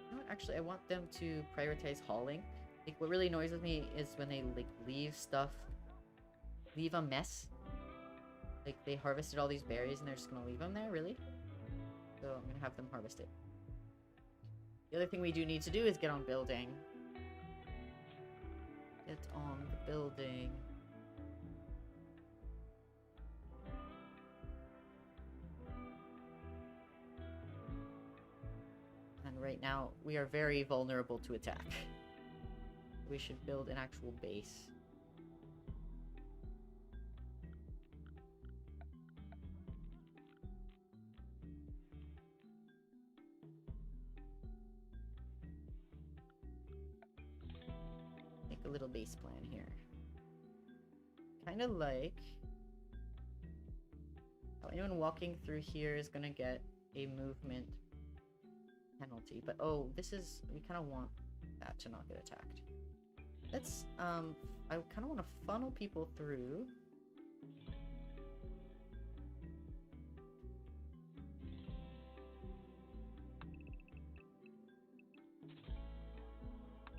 You know what? Actually, I want them to prioritize hauling. Like, what really annoys me is when they like leave stuff, leave a mess. Like, they harvested all these berries and they're just gonna leave them there, really? So I'm gonna have them harvest it. The other thing we do need to do is get on building. Get on the building. And right now, we are very vulnerable to attack. We should build an actual base. Make a little base plan here. Kind of like... Oh, anyone walking through here is gonna get a movement penalty. But, oh, this is... We kind of want that to not get attacked. Let's, I kind of want to funnel people through.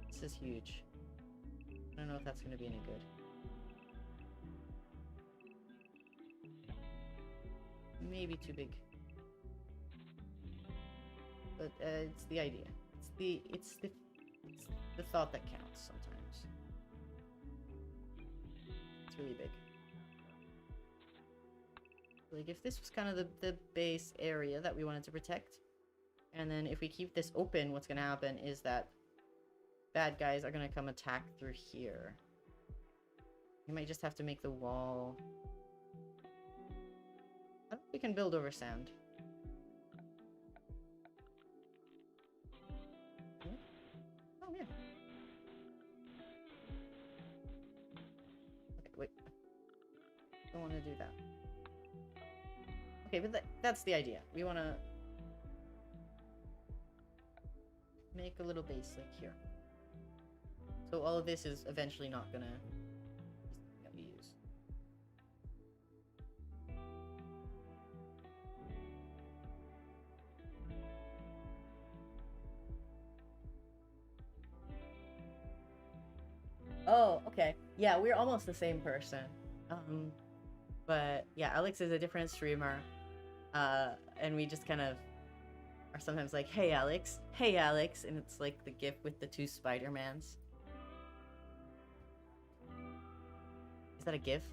This is huge. I don't know if that's going to be any good. Maybe too big. But, it's the idea. It's the thought that counts sometimes. It's really big. Like, if this was kind of the base area that we wanted to protect, and then if we keep this open, what's going to happen is that bad guys are going to come attack through here. You might just have to make the wall... I don't think we can build over sand. Oh, yeah. Okay, wait. Don't want to do that. Okay, but that's the idea. We want to make a little base like here. So all of this is eventually not gonna be used. okay. Yeah, we're almost the same person. But yeah, Alex is a different streamer. And we just kind of are sometimes like, hey Alex, and it's like the gif with the two Spider-Mans. Is that a gif?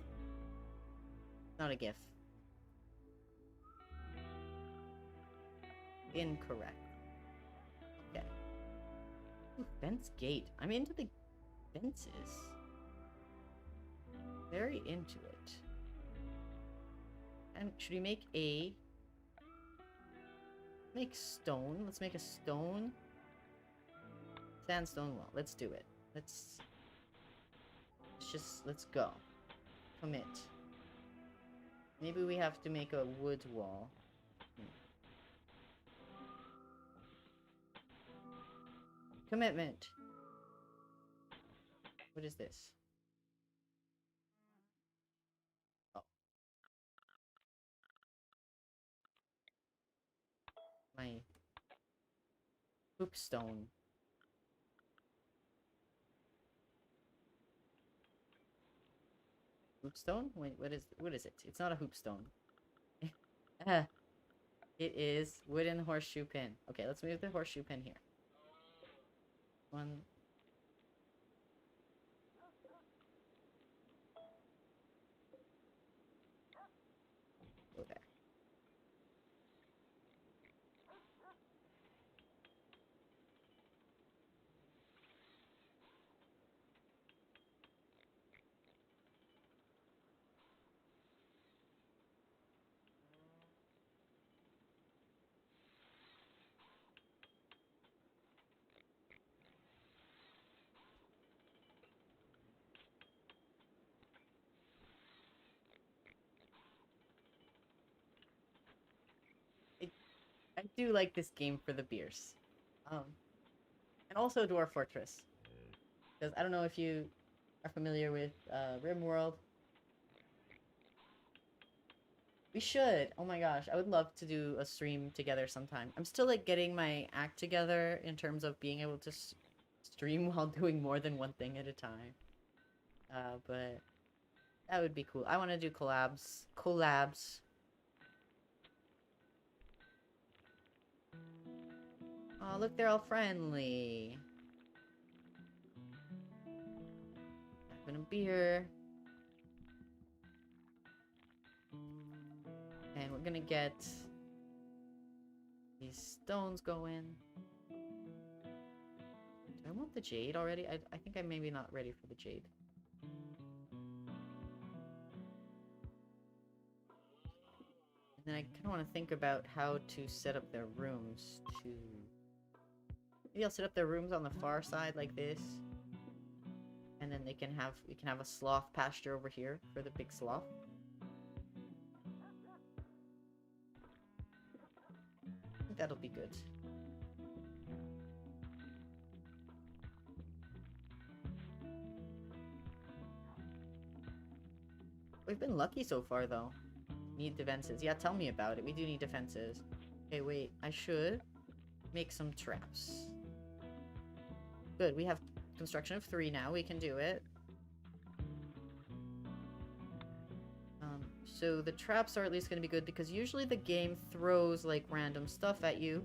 Not a gif. Incorrect. Okay. Ooh, fence gate. I'm into the fences. Very into it. And should we make a... Make stone? Let's make a stone. Sandstone wall. Let's do it. Let's go. Commit. Maybe we have to make a wood wall. Commitment. What is this? Oh. My hoopstone. Hoopstone? Wait, what is it? It's not a hoopstone. It is wooden horseshoe pin. Okay, let's move the horseshoe pin here. One. Go there. I do like this game for the beers. And also Dwarf Fortress. Because I don't know if you are familiar with RimWorld. We should. Oh my gosh, I would love to do a stream together sometime. I'm still like getting my act together in terms of being able to stream while doing more than one thing at a time. But that would be cool. I want to do collabs. Oh, look, they're all friendly. Having a beer. And we're gonna get these stones going. Do I want the jade already? I think I'm maybe not ready for the jade. And then I kind of want to think about how to set up their rooms to... Maybe I'll set up their rooms on the far side like this. And then we can have a sloth pasture over here for the big sloth. I think that'll be good. We've been lucky so far, though. Need defenses. Yeah, tell me about it. We do need defenses. Okay, wait. I should make some traps. Good. We have construction of 3 now. We can do it. So the traps are at least going to be good because usually the game throws like random stuff at you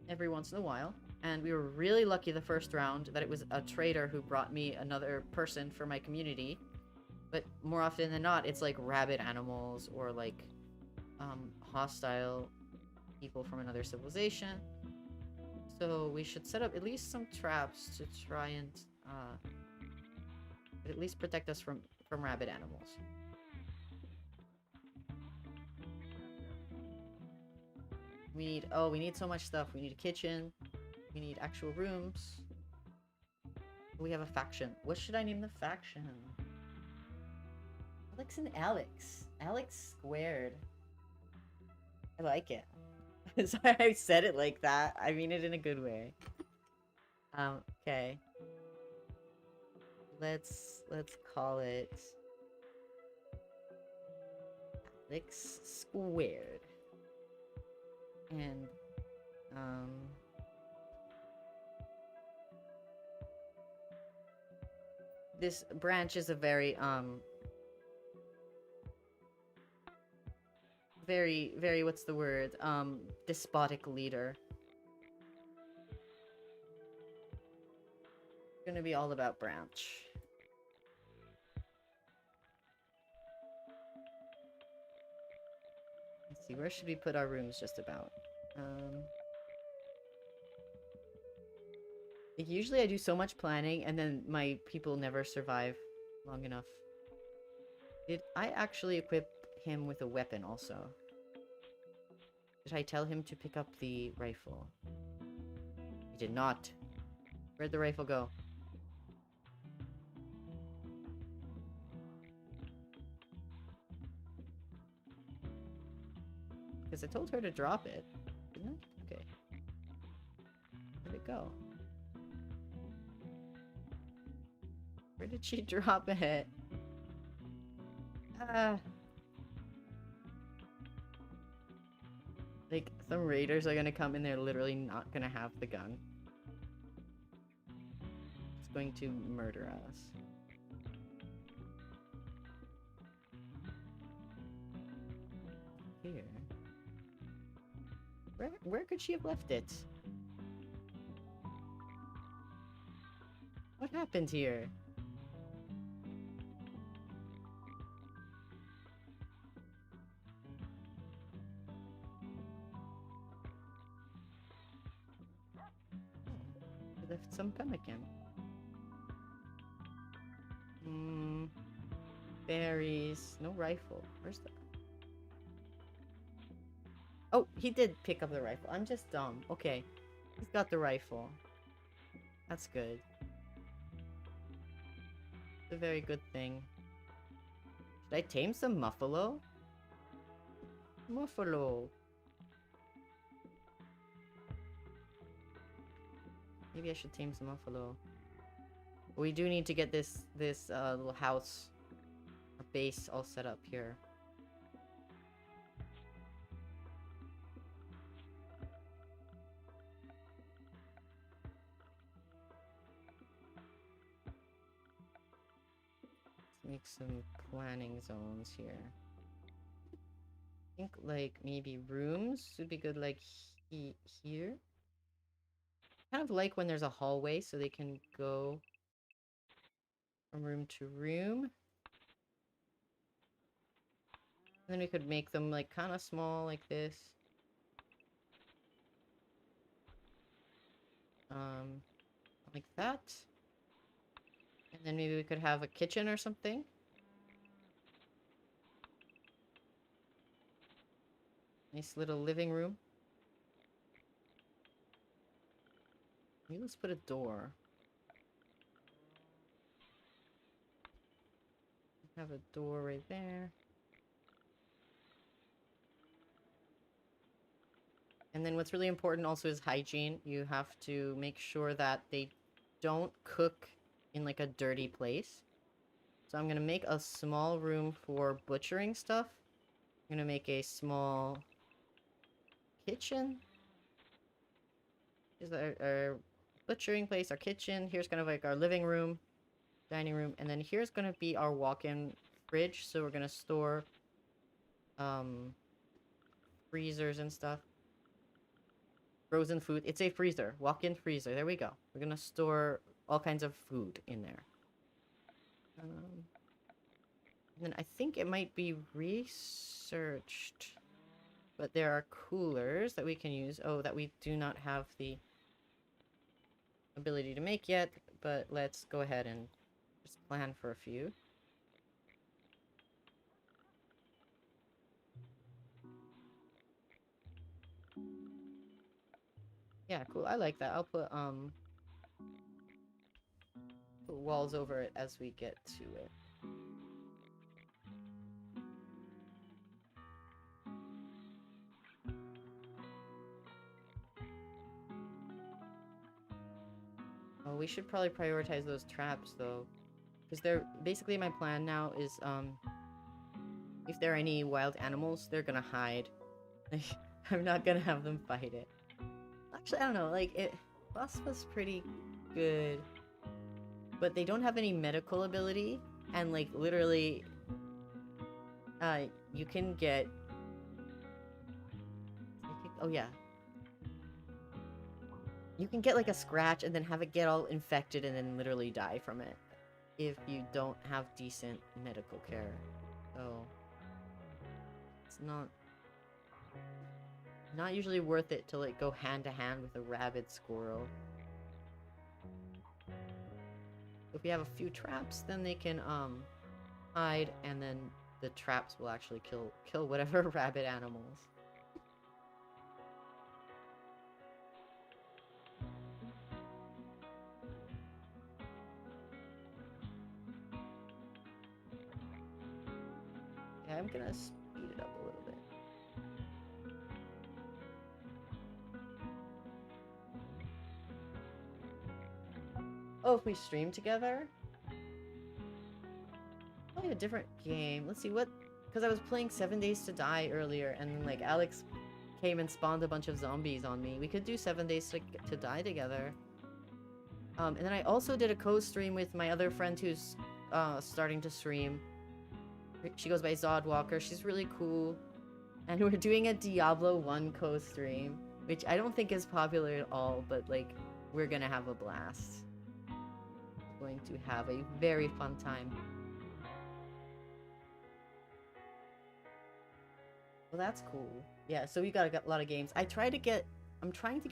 every once in a while. And we were really lucky the first round that it was a trader who brought me another person for my community. But more often than not, it's like rabid animals or like hostile people from another civilization. So we should set up at least some traps to try and at least protect us from rabid animals. We need so much stuff. We need a kitchen. We need actual rooms. We have a faction. What should I name the faction? Alex and Alex. Alex squared. I like it. Sorry I said it like that. I mean it in a good way. Okay. Let's call it Alex squared. And this branch is a very very what's the word? Despotic leader. It's gonna be all about branch. Let's see, where should we put our rooms just about? Like usually I do so much planning and then my people never survive long enough. Did I actually equip him with a weapon also? Did I tell him to pick up the rifle? He did not. Where'd the rifle go? Because I told her to drop it. Didn't I? Okay. Where'd it go? Where did she drop it? Like, some raiders are gonna come and they're literally not gonna have the gun. It's going to murder us. Here. Where could she have left it? What happened here? Left some pemmican. Berries. No rifle. Where's the... Oh, he did pick up the rifle. I'm just dumb. Okay. He's got the rifle. That's good. It's a very good thing. Should I tame some muffalo? Muffalo. Maybe I should tame some buffalo. We do need to get this little house or base all set up here. Let's make some planning zones here. I think like maybe rooms would be good, like here. Kind of like when there's a hallway so they can go from room to room. And then we could make them like kind of small like this. Like that. And then maybe we could have a kitchen or something. Nice little living room. Maybe let's put a door. Have a door right there. And then what's really important also is hygiene. You have to make sure that they don't cook in like a dirty place. So I'm gonna make a small room for butchering stuff. I'm gonna make a small kitchen. Is our butchering place, our kitchen. Here's kind of like our living room, dining room, and then here's gonna be our walk-in fridge. So we're gonna store freezers and stuff. Frozen food. It's a freezer. Walk-in freezer. There we go. We're gonna store all kinds of food in there. And then I think it might be researched, but there are coolers that we can use. Oh, that we do not have the ability to make yet, but let's go ahead and just plan for a few. Yeah, cool. I like that. I'll put walls over it as we get to it. Oh, we should probably prioritize those traps though, because they're basically my plan now is if there are any wild animals, they're gonna hide. Like, I'm not gonna have them fight it. Actually, I don't know. Like, boss was pretty good but they don't have any medical ability, and like literally you can get oh yeah, you can get like a scratch and then have it get all infected and then literally die from it if you don't have decent medical care. So it's not usually worth it to like go hand to hand with a rabid squirrel. If we have a few traps, then they can hide, and then the traps will actually kill whatever rabid animals. Yeah, I'm gonna speed it up a little bit. Oh, if we stream together? Probably a different game. Let's see what... Because I was playing 7 Days to Die earlier, and then, like, Alex came and spawned a bunch of zombies on me. We could do 7 Days to Die together. And then I also did a co-stream with my other friend who's starting to stream. She goes by Zodwalker. She's really cool. And we're doing a Diablo 1 co-stream, which I don't think is popular at all, but, like, we're gonna have a blast. We're going to have a very fun time. Well, that's cool. Yeah, so we got a lot of games. I'm trying to get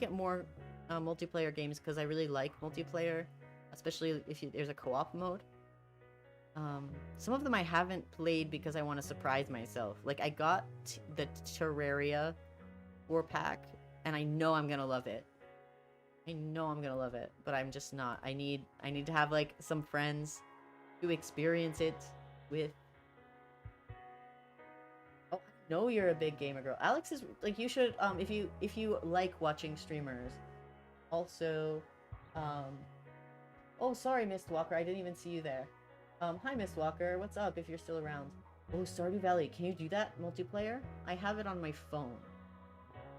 more multiplayer games because I really like multiplayer, especially if there's a co-op mode. Some of them I haven't played because I want to surprise myself. Like, I got the Terraria 4-pack, and I know I'm gonna love it. I know I'm gonna love it, but I'm just not. I need to have, like, some friends to experience it with. Know you're a big gamer girl. Alex is like, you should if you like watching streamers. Also, oh, sorry, Mistwalker, I didn't even see you there. Hi, Mistwalker, what's up if you're still around? Oh, Stardew Valley, can you do that multiplayer? I have it on my phone.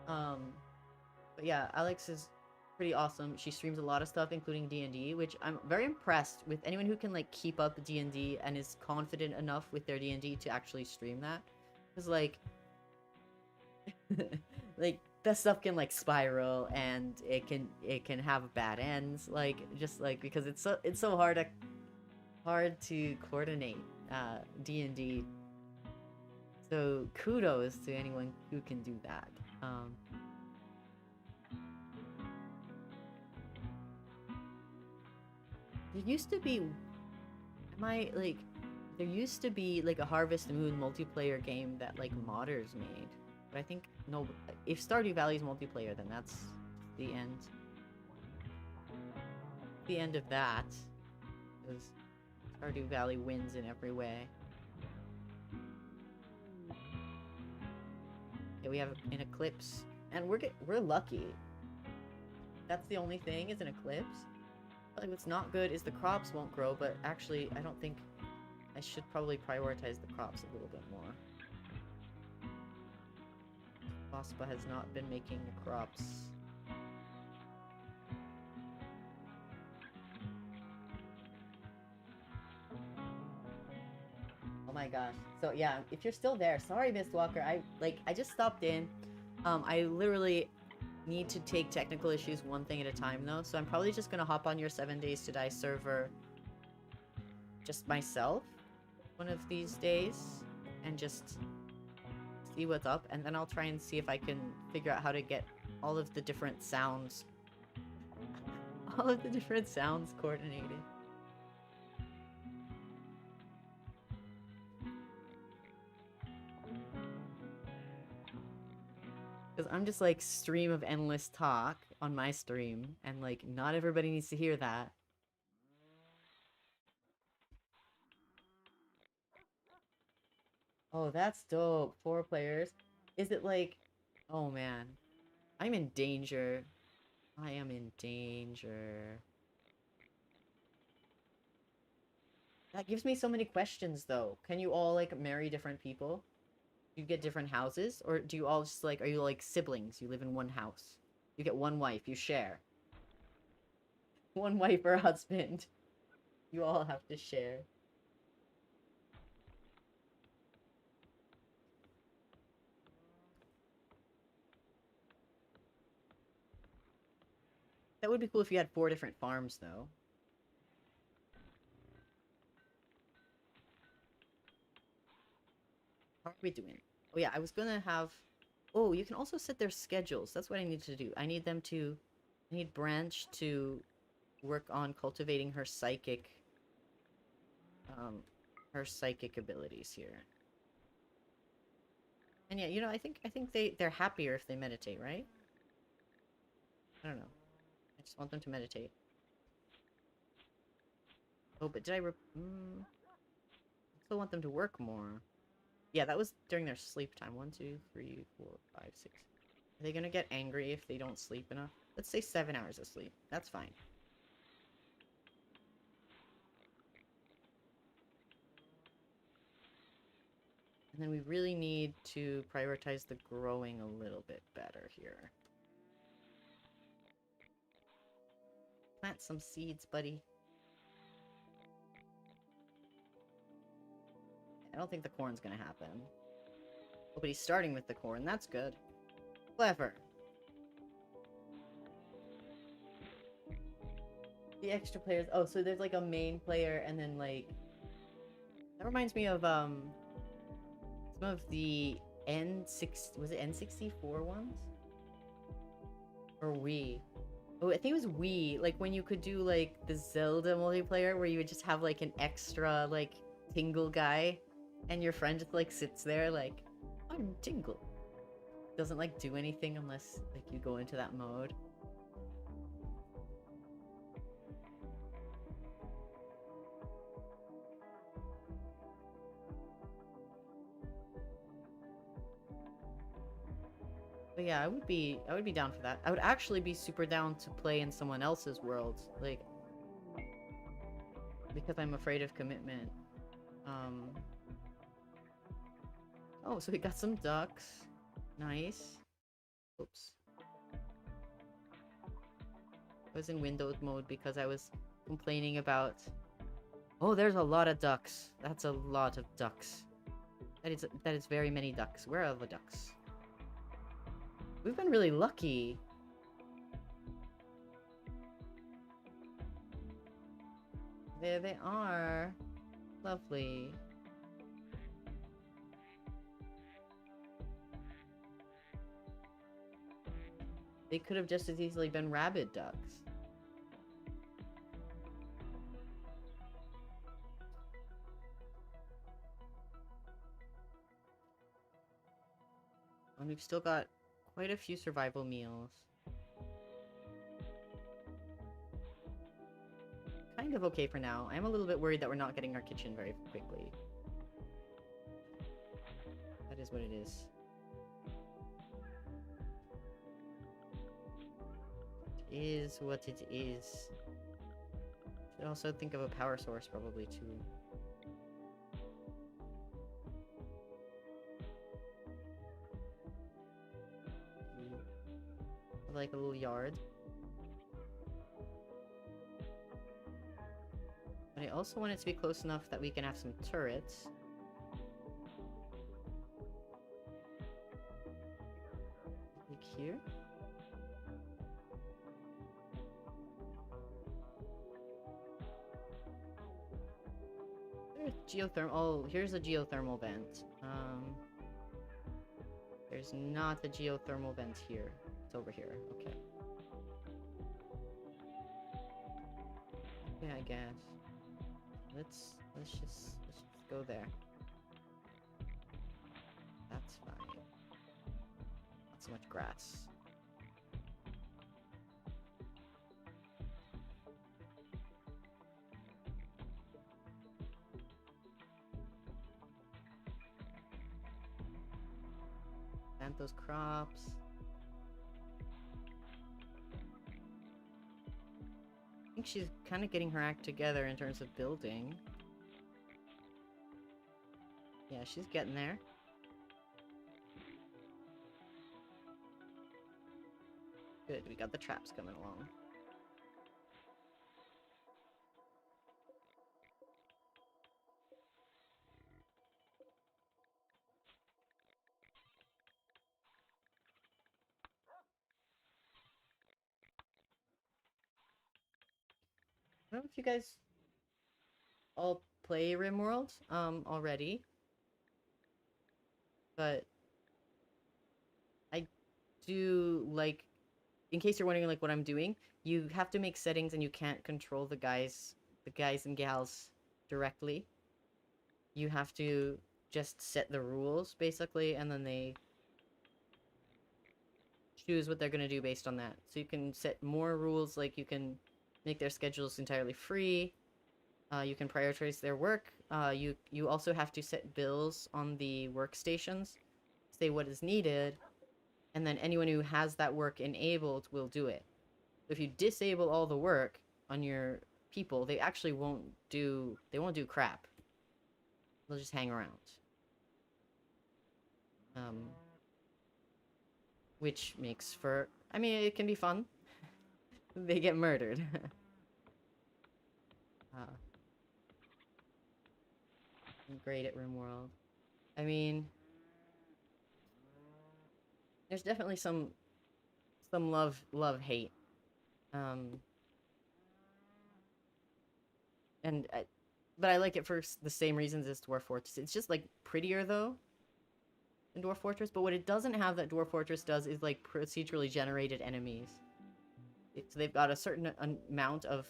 But yeah, Alex is pretty awesome. She streams a lot of stuff, including D&D, which I'm very impressed with anyone who can, like, keep up the D&D and is confident enough with their D&D to actually stream that. Because, like, like, that stuff can, like, spiral, and it can have bad ends, like, just, like, because it's so hard to coordinate D&D. So kudos to anyone who can do that. There used to be, there used to be, like, a Harvest Moon multiplayer game that, like, modders made. But I think, no, if Stardew Valley is multiplayer, then that's the end. The end of that. Because Stardew Valley wins in every way. Okay, we have an eclipse. And we're lucky. That's the only thing, is an eclipse. Like, what's not good is the crops won't grow, but actually, I don't think... I should probably prioritize the crops a little bit more. Fospa has not been making the crops. Oh my gosh. So yeah, if you're still there, sorry, Mistwalker. I just stopped in. I literally need to take technical issues one thing at a time, though. So I'm probably just gonna hop on your 7 Days to Die server just myself one of these days and just see what's up, and then I'll try and see if I can figure out how to get all of the different sounds coordinated. Because I'm just like stream of endless talk on my stream, and like not everybody needs to hear that. Oh, that's dope. 4 players. Is it like... Oh, man. I'm in danger. I am in danger. That gives me so many questions, though. Can you all, like, marry different people? Do you get different houses? Or do you all just, like... Are you, like, siblings? You live in one house. You get one wife. You share. One wife or husband. You all have to share. That would be cool if you had 4 different farms, though. How are we doing? Oh yeah, I was gonna have... Oh, you can also set their schedules. That's what I need to do. I need them to... I need Branch to work on cultivating her psychic... her psychic abilities here. And yeah, you know, I think they're happier if they meditate, right? I don't know. I just want them to meditate. Oh, but did I still want them to work more. Yeah, that was during their sleep time. 1, 2, 3, 4, 5, 6. Are they gonna get angry if they don't sleep enough? Let's say 7 hours of sleep. That's fine. And then we really need to prioritize the growing a little bit better here. Plant some seeds, buddy. I don't think the corn's gonna happen. Oh, but he's starting with the corn. That's good. Clever. The extra players. Oh, so there's like a main player and then like... That reminds me of some of the N6... Was it N64 ones? Or Wii? Oh, I think it was Wii. Like when you could do like the Zelda multiplayer where you would just have like an extra like Tingle guy and your friend just like sits there like, I'm Tingle. Doesn't like do anything unless like you go into that mode. But yeah, I would be down for that. I would actually be super down to play in someone else's world, like because I'm afraid of commitment. Oh, so we got some ducks. Nice. Oops. I was in windowed mode because I was complaining about... Oh, there's a lot of ducks. That's a lot of ducks. That is very many ducks. Where are the ducks? We've been really lucky. There they are. Lovely. They could have just as easily been rabid ducks. And we've still got quite a few survival meals. Kind of okay for now. I'm a little bit worried that we're not getting our kitchen very quickly. That is what it is. It is what it is. Should also think of a power source probably too. Like a little yard. But I also want it to be close enough that we can have some turrets. Like here. There's geothermal. Oh, here's a geothermal vent. There's not a geothermal vent here. It's over here. Okay. Yeah, I guess. Let's just go there. That's fine. Not so much grass. Plant those crops. I think she's kind of getting her act together in terms of building. Yeah, she's getting there. Good, we got the traps coming along. know if you guys all play RimWorld already, but I do like, in case you're wondering like what I'm doing, you have to make settings and you can't control the guys and gals directly. You have to just set the rules basically, and then they choose what they're going to do based on that. So you can set more rules, like you can make their schedules entirely free. You can prioritize their work. You also have to set bills on the workstations, say what is needed, and then anyone who has that work enabled will do it. If you disable all the work on your people, they actually won't do crap. They'll just hang around. Which makes for, I mean, it can be fun. They get murdered. I'm great at RimWorld. I mean, there's definitely some love hate. But I like it for the same reasons as Dwarf Fortress. It's just like prettier though in Dwarf Fortress, but what it doesn't have that Dwarf Fortress does is like procedurally generated enemies. So they've got a certain amount of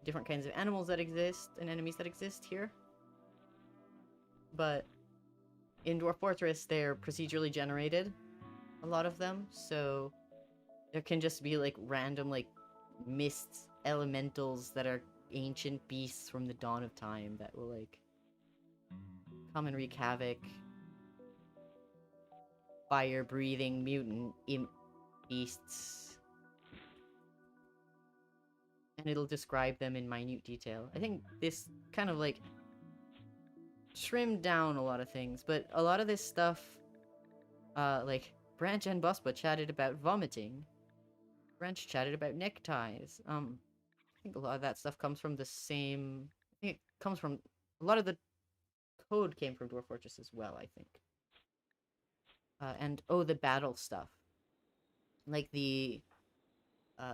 different kinds of animals that exist and enemies that exist here. But in Dwarf Fortress, they're procedurally generated, a lot of them, so there can just be like random like mist elementals that are ancient beasts from the dawn of time that will like come and wreak havoc. Fire-breathing mutant imp beasts. And it'll describe them in minute detail. I think this kind of like trimmed down a lot of things, but a lot of this stuff, like Branch and Busba chatted about vomiting. Branch chatted about neckties. I think a lot of that stuff comes from the same. I think it comes from a lot of the code came from Dwarf Fortress as well. I think. And the battle stuff, like the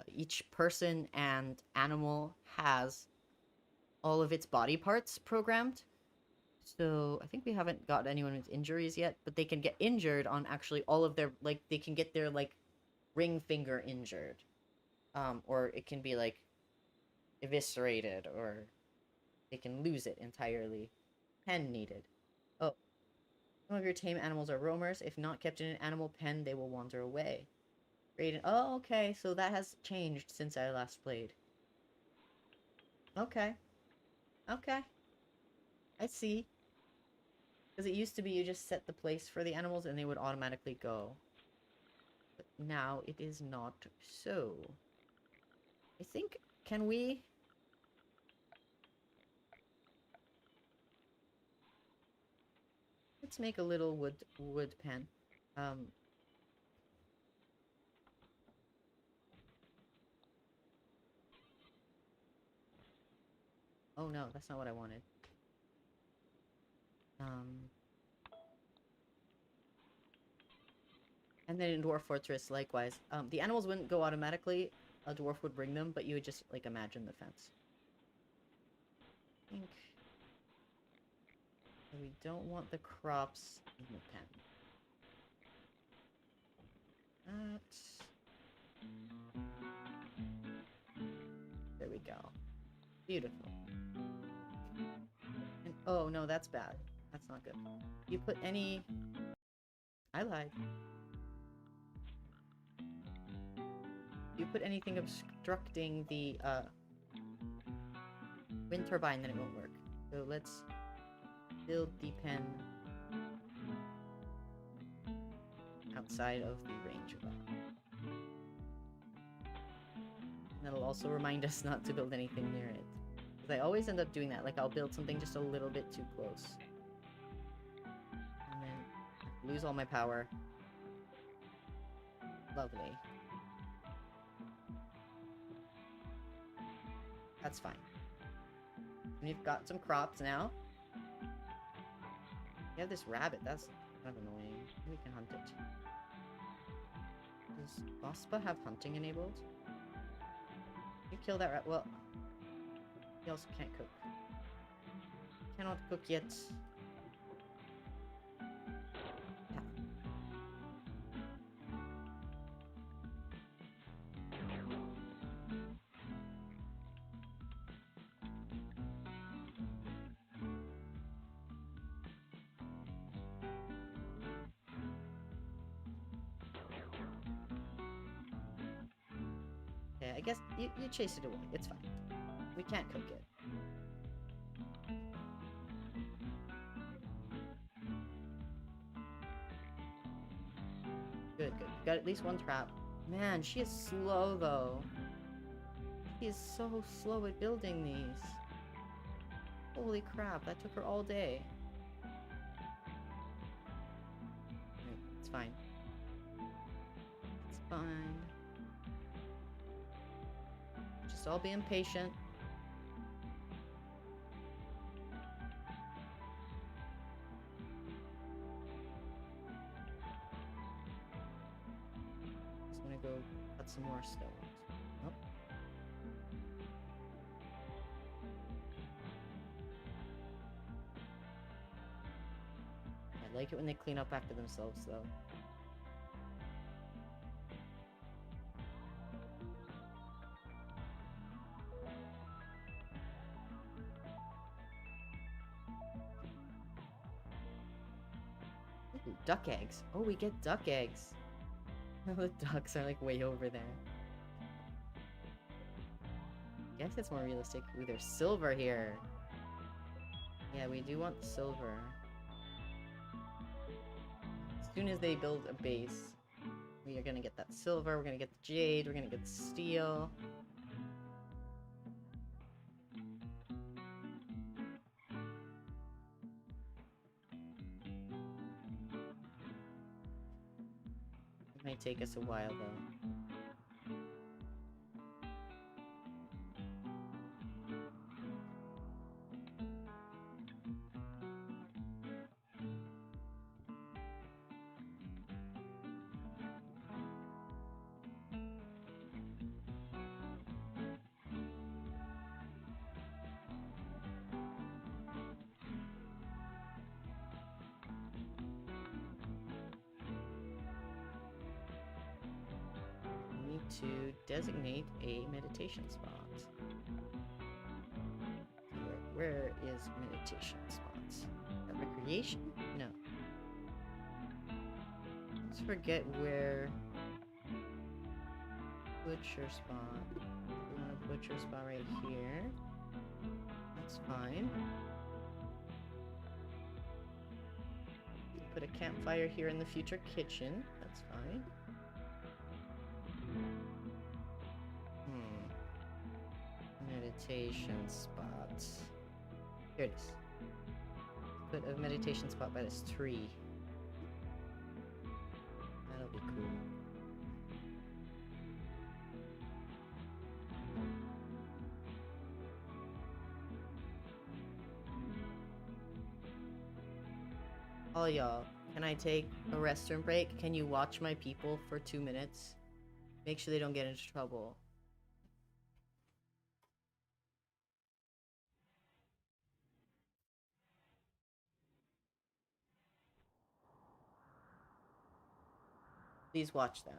each person and animal has all of its body parts programmed. So I think we haven't got anyone with injuries yet, but they can get injured on actually all of their, like, they can get their, like, ring finger injured. Or it can be, like, eviscerated, or they can lose it entirely. Pen needed. Oh. Some of your tame animals are roamers. If not kept in an animal pen, they will wander away. Great. Oh, okay, so that has changed since I last played. Okay. Okay. I see. Because it used to be you just set the place for the animals and they would automatically go. But now it is not so. I think, can we... Let's make a little wood pen. Oh no, that's not what I wanted. And then in Dwarf Fortress, likewise. The animals wouldn't go automatically. A dwarf would bring them, but you would just, like, imagine the fence. I think... We don't want the crops in the pen. There we go. Beautiful. And, oh, no, that's bad. That's not good. You put any... I lied. You put anything obstructing the, wind turbine, then it won't work. So let's build the pen outside of the range of that. And that'll also remind us not to build anything near it. Because I always end up doing that. Like, I'll build something just a little bit too close. And then lose all my power. Lovely. That's fine. We've got some crops now. We have this rabbit. That's kind of annoying. We can hunt it. Does Ospa have hunting enabled? You kill that rat. Well, He also can't cook. Cannot cook yet. Yeah. Okay, I guess you chase it away. It's fine. We can't cook it. Good, good. Got at least one trap. Man, she is slow, though. She is so slow at building these. Holy crap, that took her all day. It's fine. It's fine. Just all be impatient. Just gonna go cut some more stones. Nope. I like it when they clean up after themselves, though. Ooh, duck eggs. Oh, we get duck eggs. The ducks are like way over there. Guess it's more realistic. Ooh, there's silver here. Yeah, we do want silver. As soon as they build a base, we are gonna get that silver, we're gonna get the jade, we're gonna get the steel. It might take us a while, though. To designate a meditation spot. Where is meditation spots? Recreation? No. Let's forget where. Butcher spot. We want a butcher spot right here. That's fine. Put a campfire here in the future kitchen. That's fine. Meditation spot. Here it is. Put a meditation spot by this tree. That'll be cool. Oh, y'all, can I take a restroom break? Can you watch my people for 2 minutes? Make sure they don't get into trouble. Please watch them.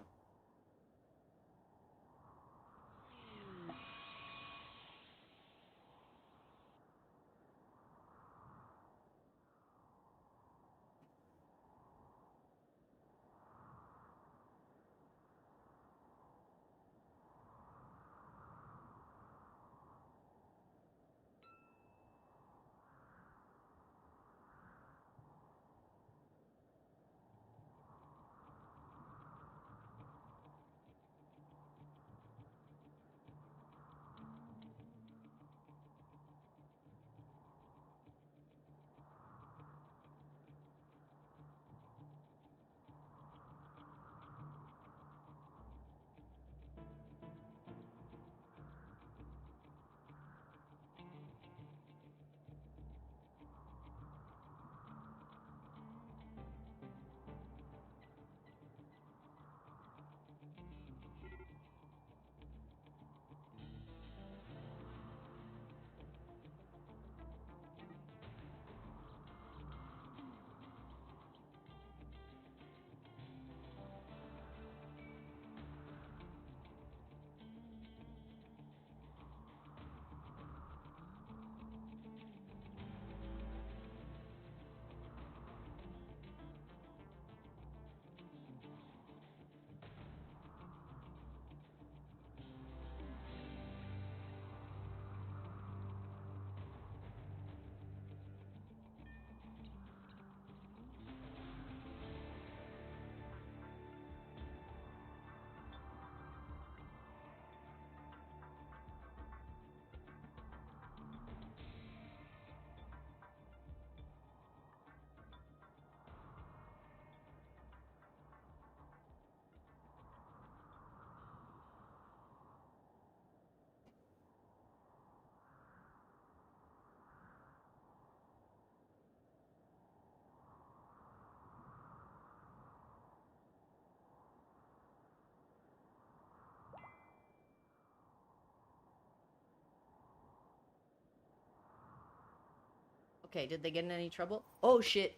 Okay, did they get in any trouble? Oh shit!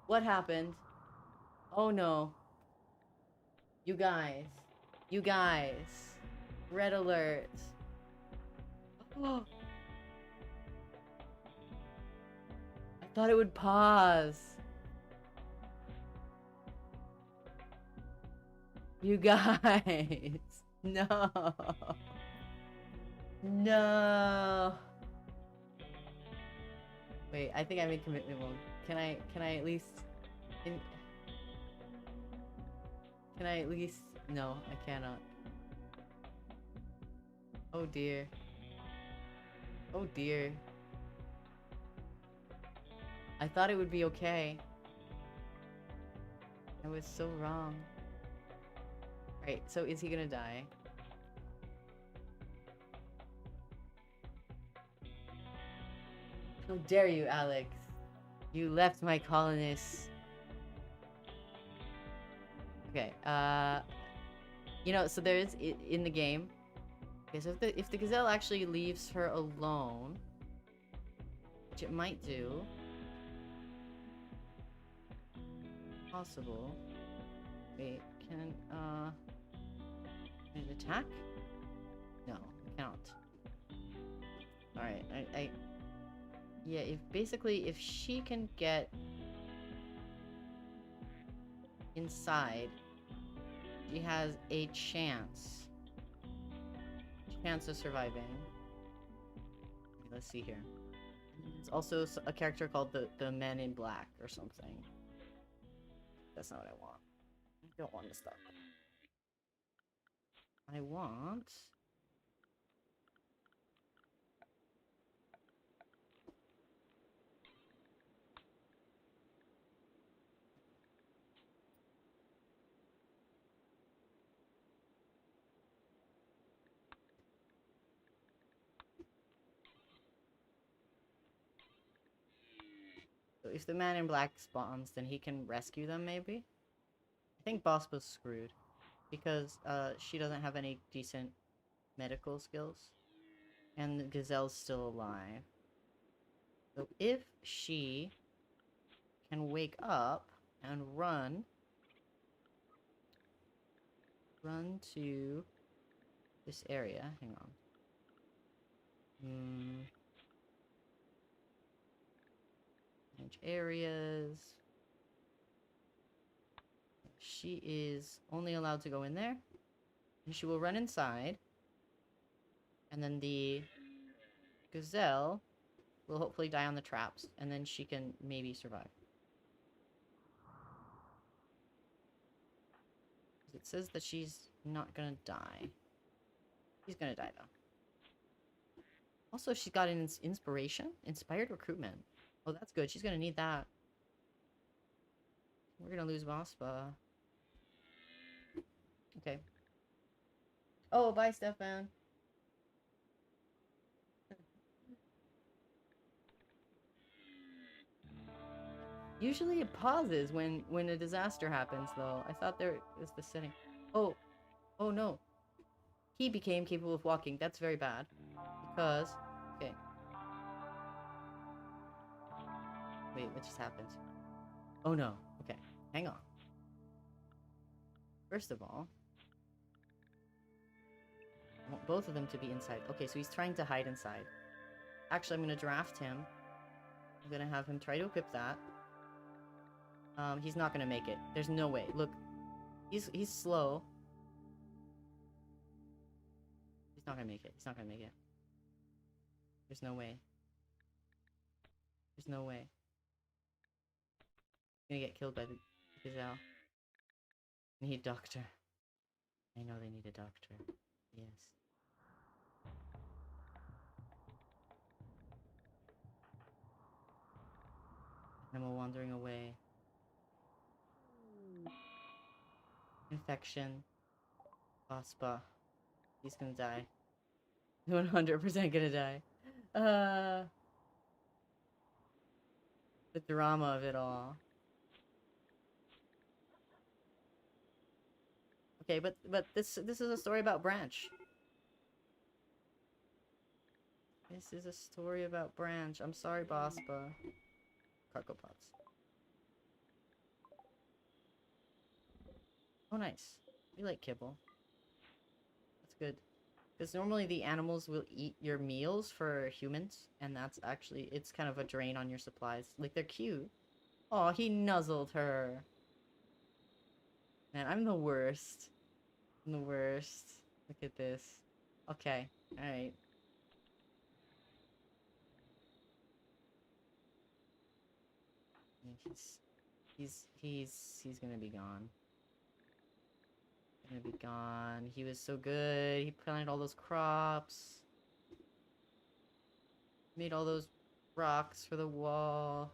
What happened? Oh no. You guys. You guys. Red alert. Oh, I thought it would pause. You guys. No. No. Wait, I think I made commitment mode. Can I at least can I at least no, I cannot. Oh dear. Oh dear. I thought it would be okay. I was so wrong. Right, so is he gonna die? How dare you, Alex? You left my colonists. Okay, you know, so there's in the game. Okay, so if the gazelle actually leaves her alone, which it might do, possible. Wait, can it attack? No, it cannot. All right, yeah, if she can get inside, she has a chance of surviving. Let's see here. It's also a character called the Man in Black or something. That's not what I want. I don't want this stuff. I want... So if the Man in Black spawns, then he can rescue them, maybe? I think Boss was screwed. Because, she doesn't have any decent medical skills. And the gazelle's still alive. So if she can wake up and run to this area. Hang on. Manage areas. She is only allowed to go in there. And she will run inside. And then the gazelle will hopefully die on the traps. And then she can maybe survive. It says that she's not gonna die. She's gonna die, though. Also, she's got an inspiration? Inspired recruitment. Oh, that's good. She's gonna need that. We're gonna lose Vaspa. Okay. Oh, bye, Stefan. Usually it pauses when a disaster happens, though. I thought there was the setting. Oh. Oh, no. He became capable of walking. That's very bad. Because... Okay. Wait, what just happened? Oh, no. Okay. Hang on. First of all... I want both of them to be inside. Okay, so he's trying to hide inside. Actually, I'm going to draft him. I'm going to have him try to equip that. He's not gonna make it. There's no way. Look, he's slow. He's not gonna make it. He's not gonna make it. There's no way. There's no way. He's gonna get killed by the gazelle. They need a doctor. I know they need a doctor. Yes. Animal wandering away. Infection. Ospa. He's gonna die. 100% gonna die. The drama of it all. Okay, but this is a story about Branch. This is a story about Branch. I'm sorry, Bospa. cargo pods. Oh, nice. We like kibble. That's good. Because normally the animals will eat your meals for humans, and that's actually, it's kind of a drain on your supplies. Like, they're cute. Oh, he nuzzled her. Man, I'm the worst. I'm the worst. Look at this. Okay, alright. He's gonna be gone. Gonna be gone. He was so good. He planted all those crops. Made all those rocks for the wall.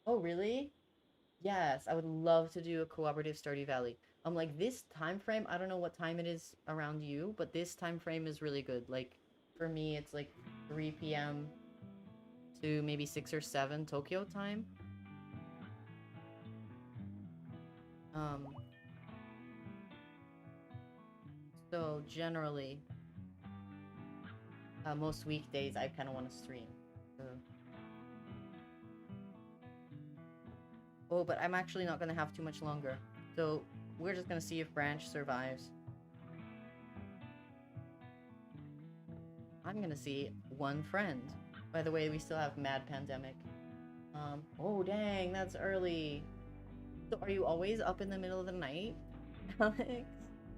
Oh, really? Yes, I would love to do a cooperative Stardew Valley. Like this time frame, I don't know what time it is around you, but this time frame is really good. Like for me, it's like 3 p.m. to maybe 6 or 7 Tokyo time. Um, so generally, most weekdays I kind of want to stream. So. Oh, but I'm actually not going to have too much longer. So we're just going to see if Branch survives. I'm going to see one friend. By the way, we still have Mad Pandemic. Oh dang, that's early. So are you always up in the middle of the night, Alex?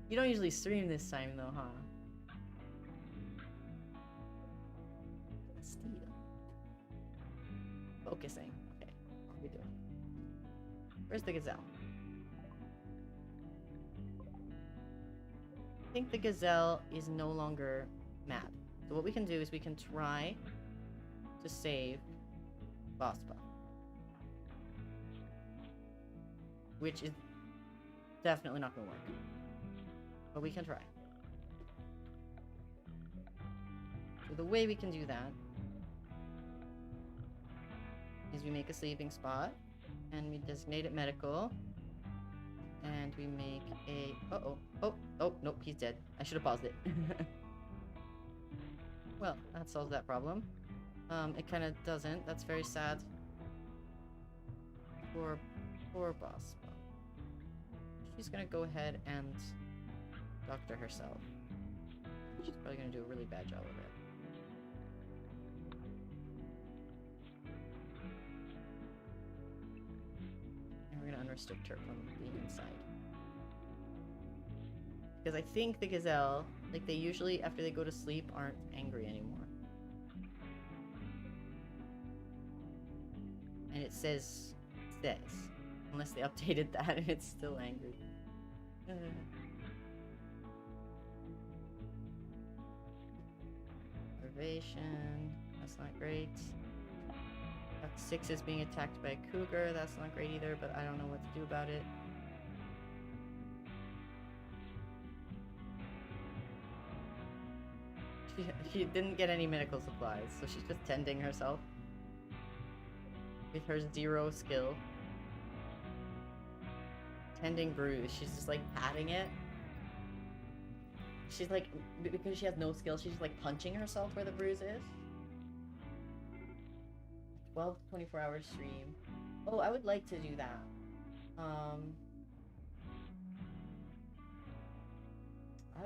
You don't usually stream this time though, huh? Steve. Focusing. Okay, what are we doing? Where's the gazelle? I think the gazelle is no longer mad. So what we can do is we can try to save Bospa. Which is definitely not going to work. But we can try. So the way we can do that is we make a sleeping spot and we designate it medical. And we make a... Oh, nope, he's dead. I should have paused it. Well, that solves that problem. It kind of doesn't. That's very sad. Poor Bospa. She's gonna go ahead and doctor herself. She's probably gonna do a really bad job of it. And we're gonna unrestrict her from being inside. Because I think the gazelle, like they usually, after they go to sleep, aren't angry anymore. And it says, unless they updated that and it's still angry. Starvation, that's not great. Act 6 is being attacked by a cougar, that's not great either, but I don't know what to do about it. She didn't get any medical supplies, so she's just tending herself. With her 0 skill. Tending bruise. She's just like patting it. She's like, because she has no skill, she's just like punching herself where the bruise is. 12 to 24 hour stream. Oh, I would like to do that. I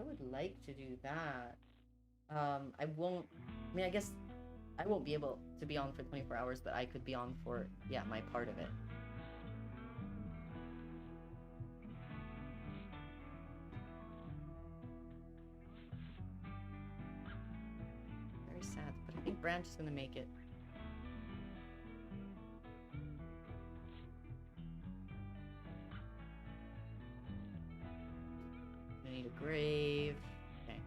would like to do that. I won't, I mean, I guess I won't be able to be on for 24 hours, but I could be on for, yeah, my part of it. Very sad, but I think Branch is gonna make it. I need a grave. Okay.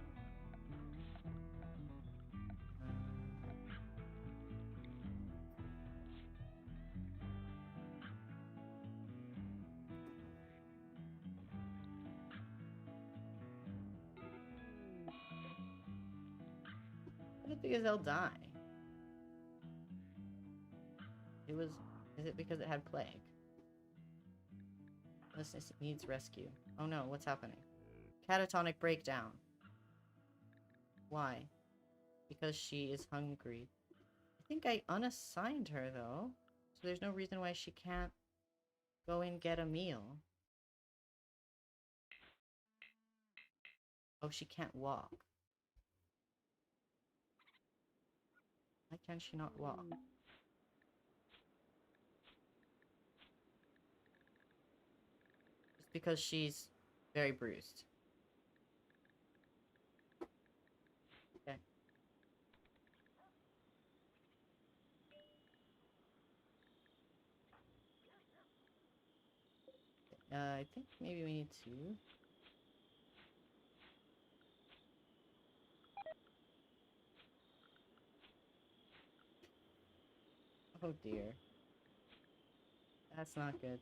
How did the gazelle die? Is it because it had plague? This needs rescue. Oh no, what's happening? Catatonic breakdown. Why? Because she is hungry. I think I unassigned her, though. So there's no reason why she can't go and get a meal. Oh, she can't walk. Why can she not walk? Just because she's very bruised. Okay. I think maybe we need to. Oh dear. That's not good.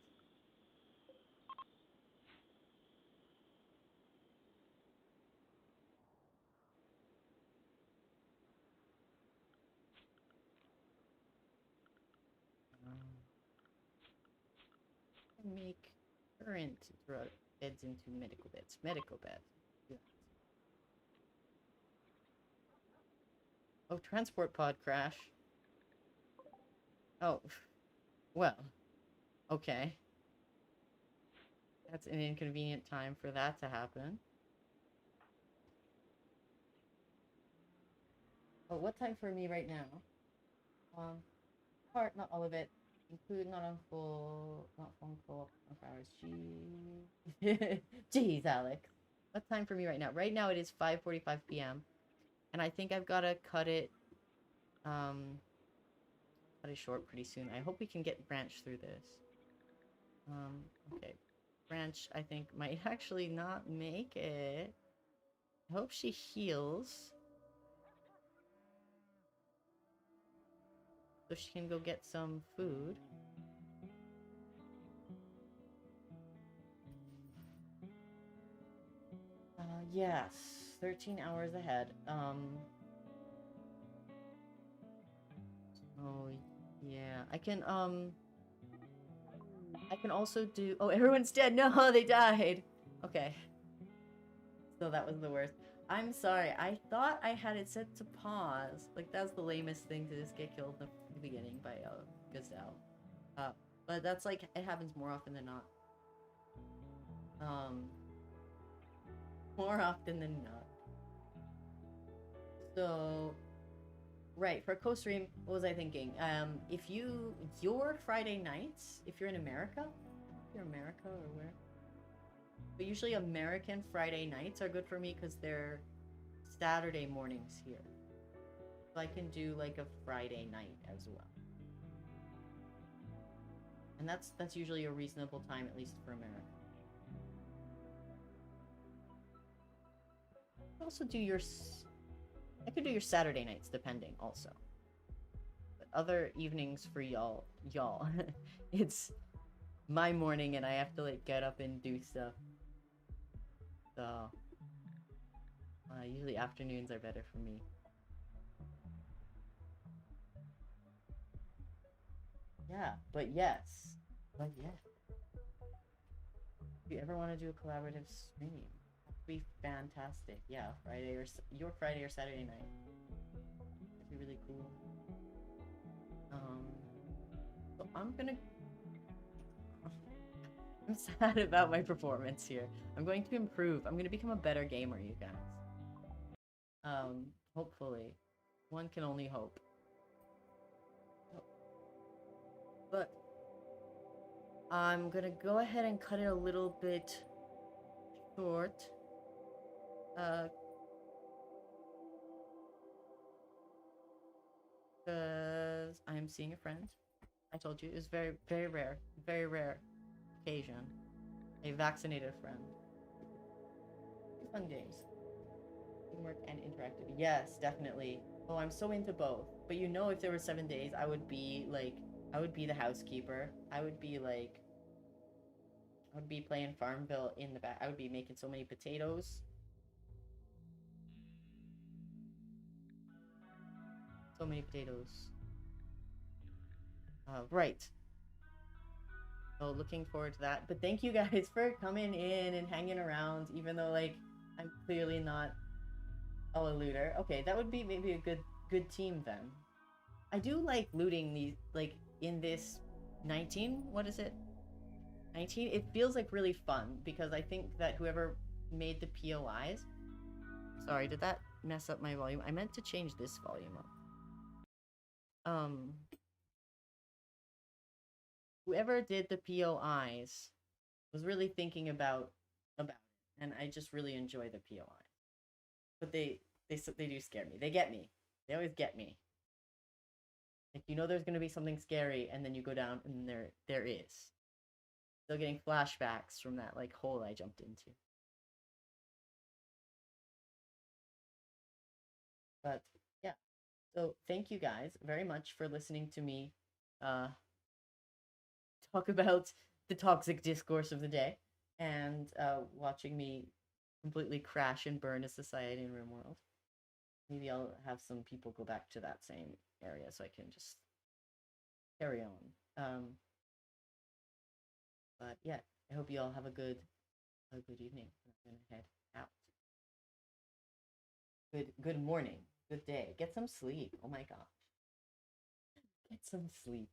Make current drug beds into medical beds. Medical bed. Yeah. Oh, transport pod crash. Oh, well, okay. That's an inconvenient time for that to happen. Oh, what time for me right now? Part, not all of it. Include not on full, not phone call, not for hours. Jeez. Jeez, Alex. What time for me right now? Right now it is 5:45 p.m. And I think I've got to cut it short pretty soon. I hope we can get Branch through this. Okay. Branch, I think, might actually not make it. I hope she heals. So she can go get some food. Yes. 13 hours ahead. Oh, yeah. I can also do... Oh, everyone's dead! No, they died! Okay. So that was the worst. I'm sorry. I thought I had it set to pause. Like, that's the lamest thing to just get killed in the beginning by Gazelle. But that's like, it happens more often than not. More often than not. So, right, for co-stream, what was I thinking? If your Friday nights, if you're in America, or where? But usually American Friday nights are good for me because they're Saturday mornings here. So I can do like a Friday night as well. And that's usually a reasonable time, at least for America. Also do your... I could do your Saturday nights, depending, also. But other evenings for y'all, it's my morning and I have to, like, get up and do stuff. So, usually afternoons are better for me. Yeah, but yes. But yeah. If you ever want to do a collaborative stream, that'd be fantastic. Yeah, your Friday or Saturday night. That'd be really cool. So I'm gonna... I'm sad about my performance here. I'm going to improve. I'm gonna become a better gamer, you guys. Hopefully. One can only hope. But I'm gonna go ahead and cut it a little bit short. Because I'm seeing a friend. I told you, it was very, very rare occasion. A vaccinated friend. Fun games. Teamwork and interactive. Yes, definitely. Oh, I'm so into both. But you know, if there were 7 days, I would be the housekeeper. I would be playing Farmville in the back. I would be making so many potatoes. So many potatoes. Right. So looking forward to that. But thank you guys for coming in and hanging around, even though, like, I'm clearly not Oh, a looter. Okay, that would be maybe a good team then. I do like looting these, like in this 19. What is it? 19. It feels like really fun because I think that whoever made the POIs. Sorry, did that mess up my volume? I meant to change this volume up. Um, whoever did the POIs was really thinking about it, and I just really enjoy the POI. But they do scare me. They get me. They always get me. Like you know, there's gonna be something scary, and then you go down, and there is. Still getting flashbacks from that like hole I jumped into. But yeah, so thank you guys very much for listening to me uh, talk about the toxic discourse of the day and watching me completely crash and burn a society in RimWorld. Maybe I'll have some people go back to that same area so I can just carry on. But yeah, I hope you all have a good evening. I'm gonna head out. Good morning. Good day. Get some sleep. Oh my gosh. Get some sleep.